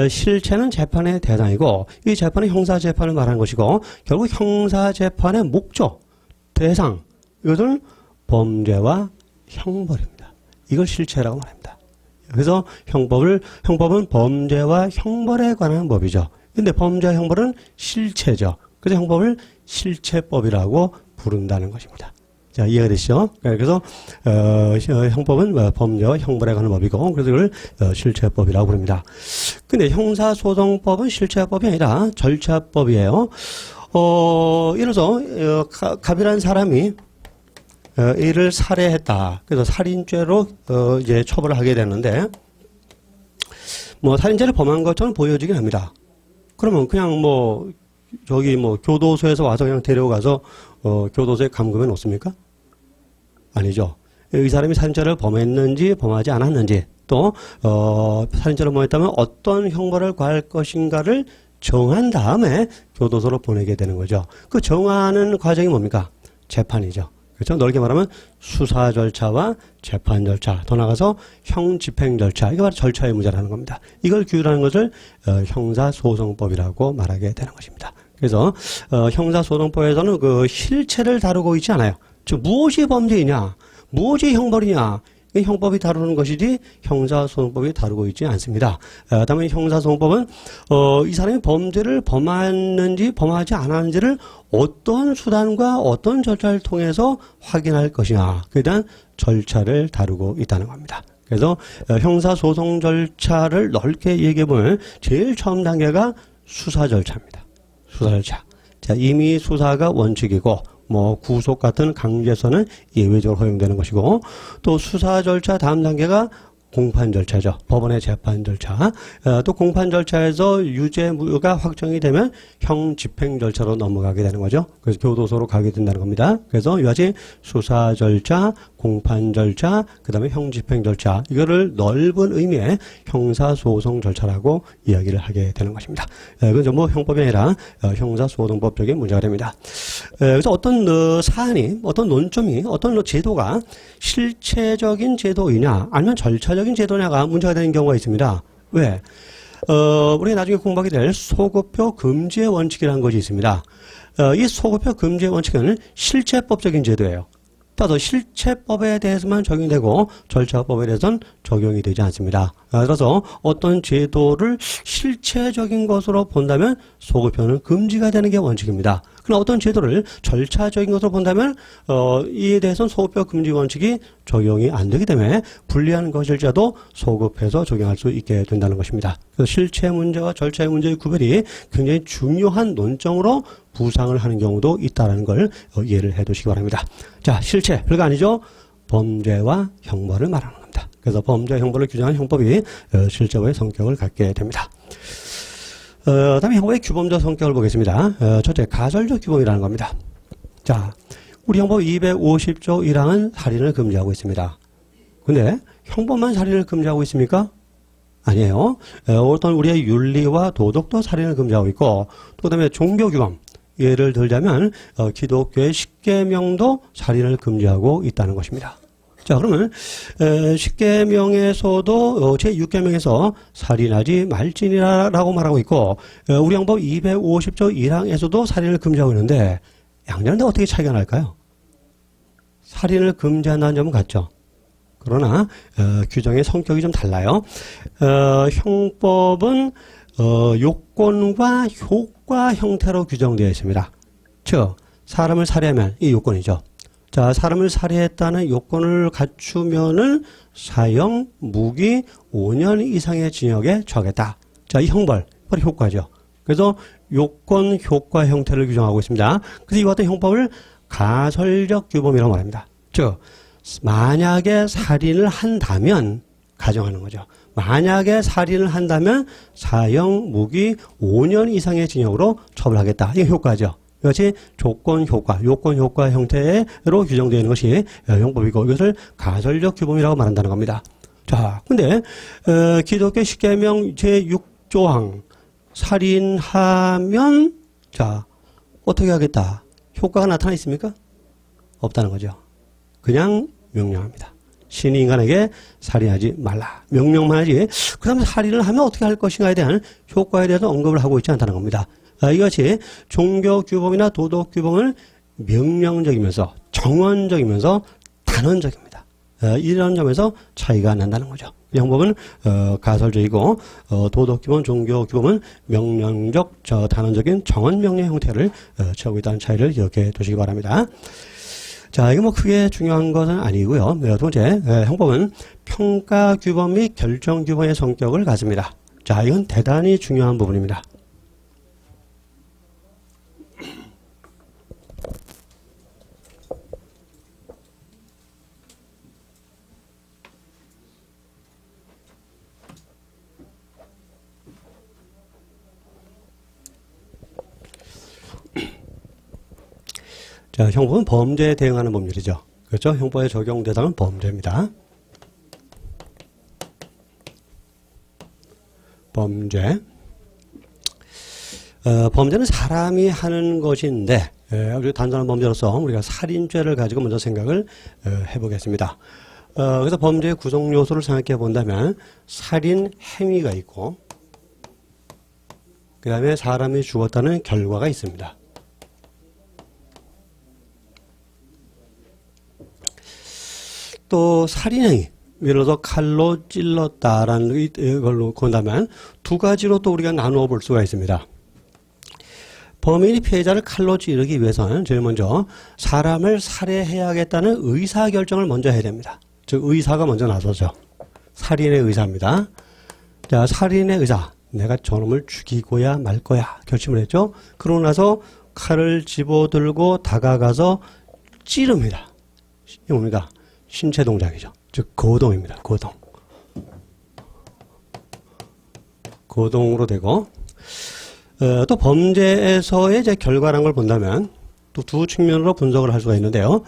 실체는 재판의 대상이고 이 재판은 형사재판을 말하는 것이고 결국 형사재판의 목적, 대상 이것은 범죄와 형벌입니다. 이걸 실체라고 말합니다. 그래서 형법은 범죄와 형벌에 관한 법이죠. 근데 범죄와 형벌은 실체죠. 그래서 형법을 실체법이라고 부른다는 것입니다. 자, 이해가 되시죠? 그래서 형법은 범죄와 형벌에 관한 법이고 그래서 이걸 실체법이라고 부릅니다. 근데 형사소송법은 실체법이 아니라 절차법이에요. 예를 들어서 갑이라는 사람이 A를 살해했다. 그래서 살인죄로 이제 처벌을 하게 되는데 뭐 살인죄를 범한 것처럼 보여지긴 합니다. 그러면 그냥 교도소에서 와서 그냥 데려가서 교도소에 감금해 놓습니까? 아니죠. 이 사람이 살인죄를 범했는지 범하지 않았는지 또 살인죄를 범했다면 어떤 형벌을 가할 것인가를 정한 다음에 교도소로 보내게 되는 거죠. 그 정하는 과정이 뭡니까? 재판이죠. 그렇죠? 넓게 말하면 수사 절차와 재판 절차, 더 나아가서 형 집행 절차, 이게 바로 절차의 문제라는 겁니다. 이걸 규율하는 것을 형사소송법이라고 말하게 되는 것입니다. 그래서 형사소송법에서는 그 실체를 다루고 있지 않아요. 즉 무엇이 범죄이냐, 무엇이 형벌이냐, 이 형법이 다루는 것이지 형사소송법이 다루고 있지 않습니다. 다만 형사소송법은 이 사람이 범죄를 범했는지 범하지 않았는지를 어떤 수단과 어떤 절차를 통해서 확인할 것이냐, 그에 대한 절차를 다루고 있다는 겁니다. 그래서 형사소송 절차를 넓게 얘기해보면 제일 처음 단계가 수사 절차입니다. 수사 절차. 자, 임의 수사가 원칙이고 구속 같은 강제서는 예외적으로 허용되는 것이고 또 수사 절차 다음 단계가 공판 절차죠. 법원의 재판 절차. 또 공판 절차에서 유죄무가 확정이 되면 형 집행 절차로 넘어가게 되는 거죠. 그래서 교도소로 가게 된다는 겁니다. 그래서 이와 같이 수사 절차, 공판 절차, 그 다음에 형집행 절차, 이거를 넓은 의미의 형사소송 절차라고 이야기를 하게 되는 것입니다. 이건 전부 형법이 아니라 형사소송법적인 문제가 됩니다. 그래서 어떤 사안이, 어떤 논점이, 어떤 제도가 실체적인 제도이냐 아니면 절차적인 제도냐가 문제가 되는 경우가 있습니다. 왜? 우리가 나중에 공부하게 될 소급표 금지의 원칙이라는 것이 있습니다. 이 소급표 금지의 원칙은 실체법적인 제도예요. 따라서 실체법에 대해서만 적용이 되고 절차법에 대해서는 적용이 되지 않습니다. 그래서 어떤 제도를 실체적인 것으로 본다면 소급표는 금지가 되는 게 원칙입니다. 그러나 어떤 제도를 절차적인 것으로 본다면 이에 대해서는 소급표 금지 원칙이 적용이 안 되기 때문에 불리한 것일지라도 소급해서 적용할 수 있게 된다는 것입니다. 그래서 실체 문제와 절차의 문제의 구별이 굉장히 중요한 논점으로 부상을 하는 경우도 있다는 걸 이해를 해 두시기 바랍니다. 자, 실체, 별거 아니죠? 범죄와 형벌을 말하는 겁니다. 그래서 범죄와 형벌을 규정하는 형법이 실제의 성격을 갖게 됩니다. 다음에 형법의 규범적 성격을 보겠습니다. 첫째, 가설적 규범이라는 겁니다. 자, 우리 형법 250조 1항은 살인을 금지하고 있습니다. 근데 형법만 살인을 금지하고 있습니까? 아니에요. 어떤 우리의 윤리와 도덕도 살인을 금지하고 있고, 또 그다음에 종교 규범, 예를 들자면 기독교의 10계명도 살인을 금지하고 있다는 것입니다. 자, 그러면 10계명에서도 제6계명에서 살인하지 말지니라라고 말하고 있고, 우리 형법 250조 1항에서도 살인을 금지하고 있는데 양자는 어떻게 차이가 날까요? 살인을 금지한다는 점은 같죠. 그러나 규정의 성격이 좀 달라요. 형법은 요건과 효과 형태로 규정되어 있습니다. 즉, 사람을 살해하면 이 요건이죠. 자, 사람을 살해했다는 요건을 갖추면은 사형, 무기 5년 이상의 징역에 처하겠다. 자, 이 형벌, 바로 효과죠. 그래서 요건, 효과 형태를 규정하고 있습니다. 그래서 이와 같은 형법을 가설적 규범이라고 말합니다. 즉, 만약에 살인을 한다면 가정하는 거죠. 만약에 살인을 한다면 사형, 무기 5년 이상의 징역으로 처벌하겠다. 이게 효과죠. 이것이 조건, 효과, 요건, 효과 형태로 규정되어 있는 것이 형법이고, 이것을 가설적 규범이라고 말한다는 겁니다. 자, 근데 기독교 10계명 제6조항 살인하면 자, 어떻게 하겠다? 효과가 나타나 있습니까? 없다는 거죠. 그냥 명령합니다. 신이 인간에게 살인하지 말라. 명령만 하지. 그 다음에 살인을 하면 어떻게 할 것인가에 대한 효과에 대해서 언급을 하고 있지 않다는 겁니다. 이것이 종교 규범이나 도덕 규범을 명령적이면서 정원적이면서 단언적입니다. 이런 점에서 차이가 난다는 거죠. 이 형법은 가설적이고 도덕 규범, 종교 규범은 명령적, 단언적인 정원 명령 형태를 취하고 있다는 차이를 기억해 두시기 바랍니다. 자, 이거 뭐 크게 중요한 것은 아니고요. 두 번째, 형법은 평가 규범 및 결정 규범의 성격을 가집니다. 자, 이건 대단히 중요한 부분입니다. 자, 형법은 범죄에 대응하는 법률이죠. 그렇죠? 형법에 적용 대상은 범죄입니다. 범죄. 범죄는 사람이 하는 것인데, 아주 단순한 범죄로서 우리가 살인죄를 가지고 먼저 생각을 해보겠습니다. 그래서 범죄의 구성 요소를 생각해 본다면, 살인 행위가 있고, 그 다음에 사람이 죽었다는 결과가 있습니다. 또 살인행위, 예를 들어서 칼로 찔렀다라는 걸로 본다면 두 가지로 또 우리가 나누어 볼 수가 있습니다. 범인이 피해자를 칼로 찌르기 위해서는 제일 먼저 사람을 살해해야겠다는 의사결정을 먼저 해야 됩니다. 즉 의사가 먼저 나서죠. 살인의 의사입니다. 자, 살인의 의사, 내가 저놈을 죽이고야 말 거야 결심을 했죠. 그러고 나서 칼을 집어들고 다가가서 찌릅니다. 이게 뭡니까? 신체 동작이죠. 즉 거동입니다. 거동. 거동으로 되고 또 범죄에서의 이제 결과라는 걸 본다면 또 두 측면으로 분석을 할 수가 있는데요.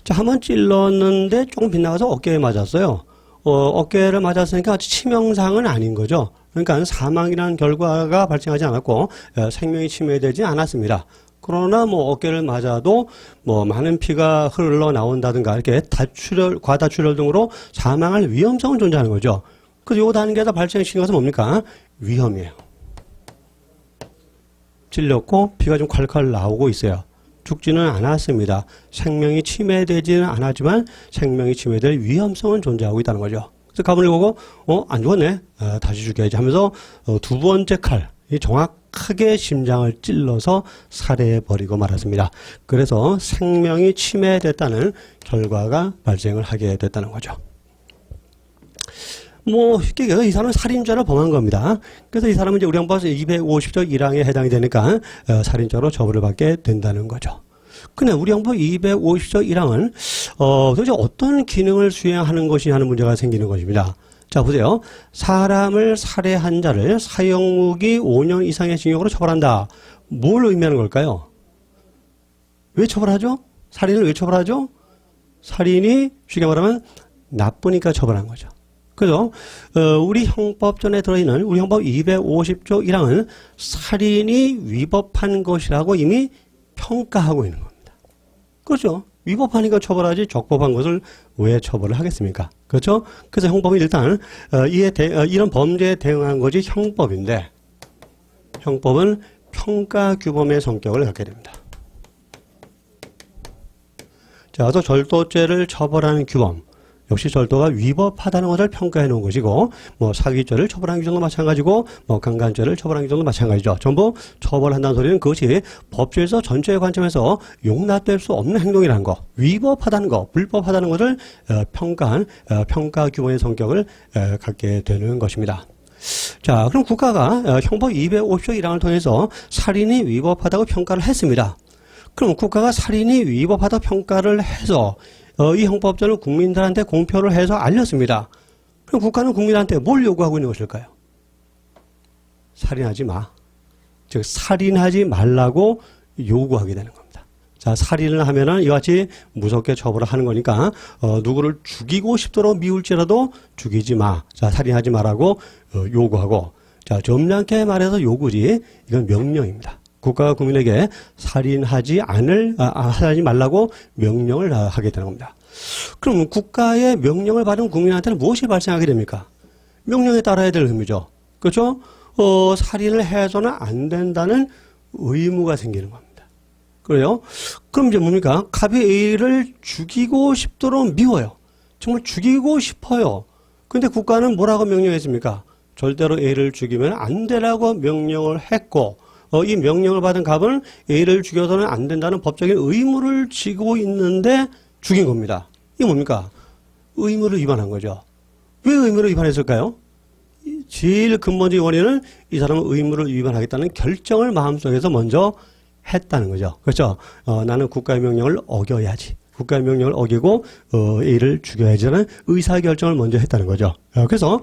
자, 한번 찔렀는데 조금 빗나가서 어깨에 맞았어요. 어깨를 맞았으니까 아주 치명상은 아닌 거죠. 그러니까 사망이라는 결과가 발생하지 않았고 생명이 침해되지 않았습니다. 그러나 뭐 어깨를 맞아도 뭐 많은 피가 흘러나온다든가 이렇게 과다출혈 등으로 사망할 위험성은 존재하는 거죠. 그래서 요 단계에서 발생시킨 것은 뭡니까? 위험이에요. 찔렸고 피가 좀 콸콸 나오고 있어요. 죽지는 않았습니다. 생명이 침해되지는 않았지만 생명이 침해될 위험성은 존재하고 있다는 거죠. 그래서 가문을 보고 안 죽었네. 다시 죽여야지 하면서 두 번째 칼 정확하게 심장을 찔러서 살해해버리고 말았습니다. 그래서 생명이 침해됐다는 결과가 발생을 하게 됐다는 거죠. 뭐 쉽게 얘기해서 이 사람은 살인죄를 범한 겁니다. 그래서 이 사람은 이제 우리 형법 250조 1항에 해당이 되니까 살인죄로 처벌을 받게 된다는 거죠. 근데 우리 형법 250조 1항은 도대체 어떤 기능을 수행하는 것이 하는 문제가 생기는 것입니다. 자, 보세요. 사람을 살해한 자를 사형무기 5년 이상의 징역으로 처벌한다. 뭘 의미하는 걸까요? 왜 처벌하죠? 살인을 왜 처벌하죠? 살인이 쉽게 말하면 나쁘니까 처벌한 거죠. 그래서 우리 형법전에 들어있는 우리 형법 250조 1항은 살인이 위법한 것이라고 이미 평가하고 있는 겁니다. 그렇죠. 위법하니까 처벌하지 적법한 것을 왜 처벌을 하겠습니까? 그렇죠. 그래서 형법은 일단 이런 범죄에 대응한 것이 형법인데 형법은 평가규범의 성격을 갖게 됩니다. 자, 그래서 절도죄를 처벌하는 규범 역시 절도가 위법하다는 것을 평가해 놓은 것이고, 뭐 사기죄를 처벌하는 규정도 마찬가지고, 뭐 강간죄를 처벌하는 규정도 마찬가지죠. 전부 처벌한다는 소리는 그것이 법조에서 전체의 관점에서 용납될 수 없는 행동이라는 거, 위법하다는 거, 불법하다는 것을 평가한 평가 규범의 성격을 갖게 되는 것입니다. 자, 그럼 국가가 형법 250조 1항을 통해서 살인이 위법하다고 평가를 했습니다. 그럼 국가가 살인이 위법하다 평가를 해서 이 형법전을 국민들한테 공표를 해서 알렸습니다. 그럼 국가는 국민한테 뭘 요구하고 있는 것일까요? 살인하지 마. 즉 살인하지 말라고 요구하게 되는 겁니다. 자, 살인을 하면은 이와 같이 무섭게 처벌을 하는 거니까 누구를 죽이고 싶도록 미울지라도 죽이지 마. 자, 살인하지 말라고 요구하고, 자, 점잖게 말해서 요구지 이건 명령입니다. 국가가 국민에게 살인하지 말라고 명령을 하게 되는 겁니다. 그럼 국가의 명령을 받은 국민한테는 무엇이 발생하게 됩니까? 명령에 따라야 될 의무죠. 그렇죠? 살인을 해서는 안 된다는 의무가 생기는 겁니다. 그래요? 그럼 이제 뭡니까? 갑이 A를 죽이고 싶도록 미워요. 정말 죽이고 싶어요. 근데 국가는 뭐라고 명령했습니까? 절대로 A를 죽이면 안 되라고 명령을 했고, 이 명령을 받은 갑은 A를 죽여서는 안 된다는 법적인 의무를 지고 있는데 죽인 겁니다. 이게 뭡니까? 의무를 위반한 거죠. 왜 의무를 위반했을까요? 제일 근본적인 원인은 이 사람은 의무를 위반하겠다는 결정을 마음속에서 먼저 했다는 거죠. 그렇죠? 나는 국가의 명령을 어겨야지. 국가의 명령을 어기고 A를 죽여야지라는 의사결정을 먼저 했다는 거죠. 그래서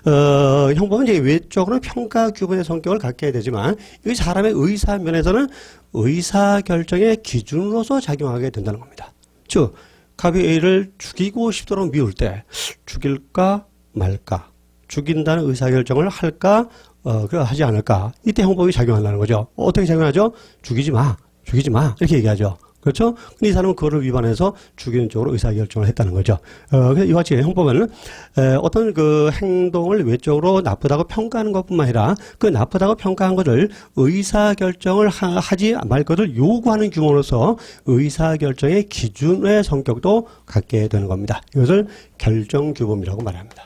형법은 이제 외적으로는 평가 규범의 성격을 갖게 되지만 이 사람의 의사 면에서는 의사결정의 기준으로서 작용하게 된다는 겁니다. 즉 갑이 A를 죽이고 싶도록 미울 때 죽일까 말까, 죽인다는 의사결정을 할까 하지 않을까, 이때 형법이 작용한다는 거죠. 어떻게 작용하죠? 죽이지 마 이렇게 얘기하죠. 그렇죠? 근데 이 사람은 그거를 위반해서 죽이는 쪽으로 의사결정을 했다는 거죠. 그래서 이와 같이 형법은 어떤 그 행동을 외적으로 나쁘다고 평가하는 것뿐만 아니라 그 나쁘다고 평가한 것을 의사결정을 하지 말 것을 요구하는 규모로서 의사결정의 기준의 성격도 갖게 되는 겁니다. 이것을 결정규범이라고 말합니다.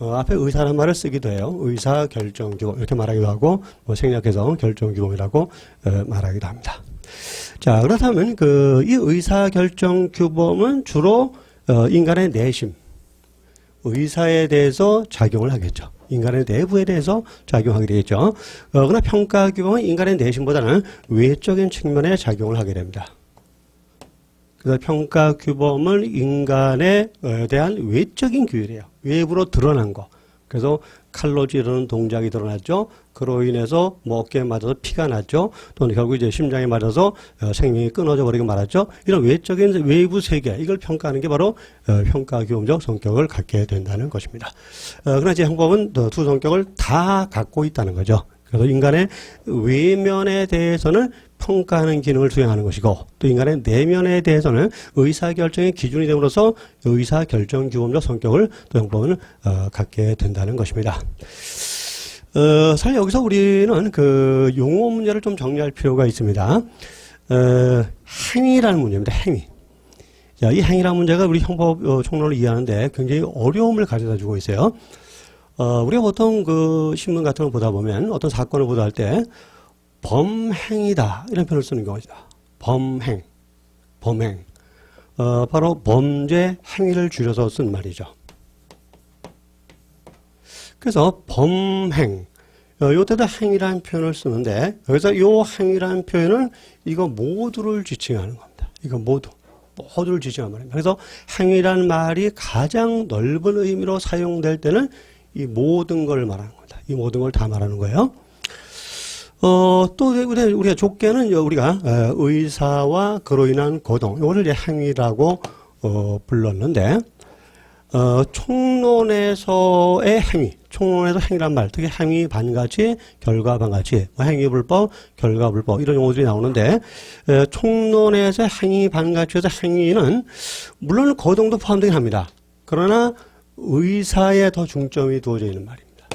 앞에 의사라는 말을 쓰기도 해요. 의사결정규범 이렇게 말하기도 하고 생략해서 결정규범이라고 말하기도 합니다. 자, 그렇다면 이 의사결정규범은 주로 인간의 내심, 의사에 대해서 작용을 하겠죠. 인간의 내부에 대해서 작용하게 되겠죠. 그러나 평가규범은 인간의 내심보다는 외적인 측면에 작용을 하게 됩니다. 그래서 평가규범은 인간에 대한 외적인 규율이에요. 외부로 드러난 거. 그래서 칼로 찌르는 동작이 드러났죠. 그로 인해서 뭐 어깨에 맞아서 피가 났죠. 또는 결국 이제 심장에 맞아서 생명이 끊어져 버리고 말았죠. 이런 외적인 외부 세계, 이걸 평가하는 게 바로 평가교험적 성격을 갖게 된다는 것입니다. 그러나 이제 형법은 두 성격을 다 갖고 있다는 거죠. 그래서 인간의 외면에 대해서는 평가하는 기능을 수행하는 것이고, 또 인간의 내면에 대해서는 의사결정의 기준이 됨으로써 의사결정규범적 성격을 또 형법은 갖게 된다는 것입니다. 사실 여기서 우리는 그 용어 문제를 좀 정리할 필요가 있습니다. 행위라는 문제입니다. 행위. 자, 이 행위라는 문제가 우리 형법 총론을 이해하는데 굉장히 어려움을 가져다 주고 있어요. 우리가 보통 그 신문 같은 걸 보다 보면 어떤 사건을 보도할 때 범행이다 이런 표현을 쓰는 경우죠. 범행. 바로 범죄 행위를 줄여서 쓴 말이죠. 그래서 범행. 요때도 행위라는 표현을 쓰는데, 여기서 요 행위라는 표현은 이거 모두를 지칭하는 겁니다. 이거 모두를 지칭하는 말입니다. 그래서 행위라는 말이 가장 넓은 의미로 사용될 때는 이 모든 걸 말하는 겁니다. 이 모든 걸 다 말하는 거예요. 또 우리가 좁게는 우리가 의사와 그로 인한 고동, 이거를 이제 행위라고 불렀는데, 총론에서의 행위, 총론에서 행위란 말, 특히 행위 반가치, 결과 반가치, 행위 불법, 결과 불법 이런 용어들이 나오는데, 총론에서 행위 반가치에서 행위는 물론 고동도 포함되긴 합니다. 그러나 의사에 더 중점이 두어져 있는 말입니다.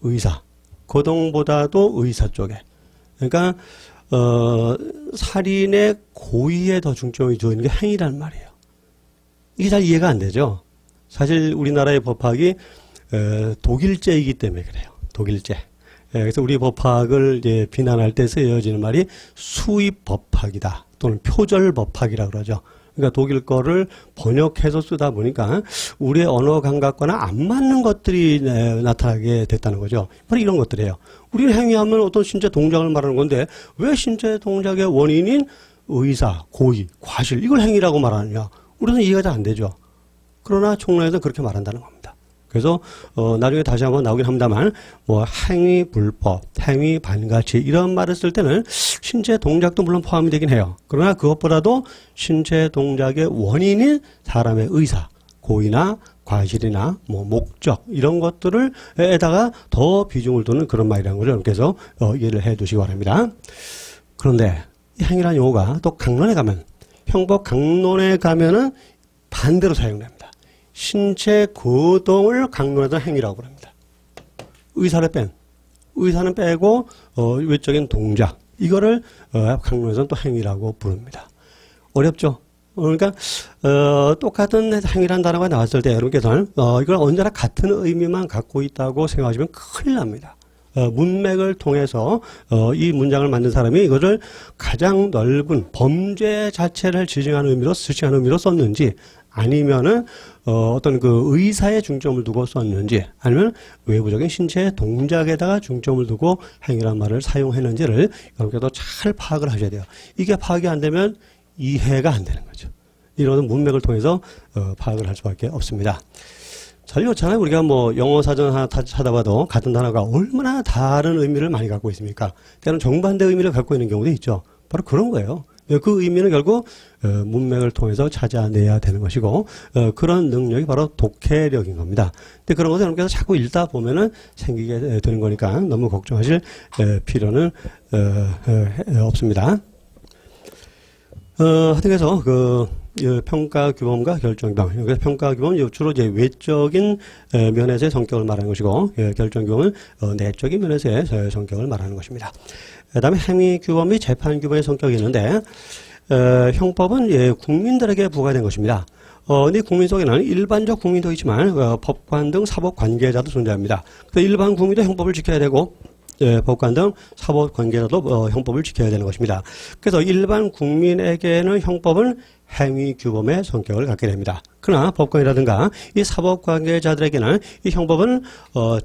의사. 고동보다도 의사 쪽에. 그러니까 살인의 고의에 더 중점이 두어 있는 게 행위라는 말이에요. 이게 잘 이해가 안 되죠. 사실 우리나라의 법학이 독일제이기 때문에 그래요. 독일제. 그래서 우리 법학을 이제 비난할 때 쓰여지는 말이 수입 법학이다 또는 표절 법학이라 그러죠. 그러니까 독일 거를 번역해서 쓰다 보니까 우리의 언어 감각과는 안 맞는 것들이 나타나게 됐다는 거죠. 바로 이런 것들이에요. 우리는 행위하면 어떤 신체 동작을 말하는 건데 왜 신체 동작의 원인인 의사, 고의, 과실 이걸 행위라고 말하느냐. 우리는 이해가 잘 안 되죠. 그러나 총론에서 그렇게 말한다는 겁니다. 그래서 나중에 다시 한번 나오긴 합니다만 뭐 행위 불법, 행위 반가치 이런 말을 쓸 때는 신체 동작도 물론 포함이 되긴 해요. 그러나 그것보다도 신체 동작의 원인인 사람의 의사, 고의나 과실이나 뭐 목적 이런 것들을 에다가 더 비중을 두는 그런 말이라는 거죠. 그래서 이해를 해 두시기 바랍니다. 그런데 이 행위라는 용어가 또 강론에 가면 형법 강론에 가면은 반대로 사용됩니다. 신체 고동을 강론에서 행위라고 부릅니다. 의사는 빼고 외적인 동작 이거를 강론에서는 또 행위라고 부릅니다. 어렵죠? 그러니까 똑같은 행위라는 단어가 나왔을 때 여러분께서는 이걸 언제나 같은 의미만 갖고 있다고 생각하시면 큰일 납니다. 문맥을 통해서 이 문장을 만든 사람이 이것을 가장 넓은 범죄 자체를 지칭하는 의미로 썼는지 아니면은 어떤 그 의사에 중점을 두고 썼는지 아니면 외부적인 신체 동작에다가 중점을 두고 행위란 말을 사용했는지를 여러분께서 잘 파악을 하셔야 돼요. 이게 파악이 안 되면 이해가 안 되는 거죠. 이런 문맥을 통해서 파악을 할 수밖에 없습니다. 잘 그렇잖아요. 우리가 뭐 영어 사전 하나 찾아봐도 같은 단어가 얼마나 다른 의미를 많이 갖고 있습니까? 때로는 정반대 의미를 갖고 있는 경우도 있죠. 바로 그런 거예요. 그 의미는 결국 문맥을 통해서 찾아내야 되는 것이고 그런 능력이 바로 독해력인 겁니다. 근데 그런 것을 여러분께서 자꾸 읽다 보면은 생기게 되는 거니까 너무 걱정하실 필요는 없습니다. 하여튼 그래서 평가 규범과 결정 규범. 그래서 평가 규범은 주로 이제 외적인 면에서의 성격을 말하는 것이고, 결정 규범은 내적인 면에서의 성격을 말하는 것입니다. 그다음에 행위 규범 및 재판 규범의 성격이 있는데, 형법은 국민들에게 부과된 것입니다. 근데 국민 속에는 일반적 국민도 있지만 법관 등 사법 관계자도 존재합니다. 그래서 일반 국민도 형법을 지켜야 되고, 법관 등 사법 관계자도 형법을 지켜야 되는 것입니다. 그래서 일반 국민에게는 형법은 행위 규범의 성격을 갖게 됩니다. 그러나 법관이라든가 이 사법 관계자들에게는 이 형법은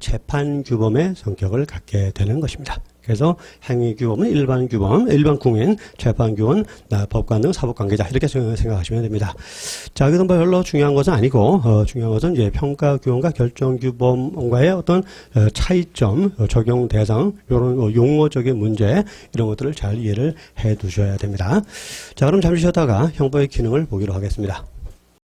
재판 규범의 성격을 갖게 되는 것입니다. 그래서 행위규범은 일반 규범, 일반 국민, 재판규범은 법관 등 사법관계자 이렇게 생각하시면 됩니다. 자, 그건 별로 중요한 것은 아니고 중요한 것은 이제 평가규범과 결정규범과의 어떤 차이점, 적용 대상 이런 용어적인 문제 이런 것들을 잘 이해를 해 두셔야 됩니다. 자, 그럼 잠시 쉬었다가 형법의 기능을 보기로 하겠습니다.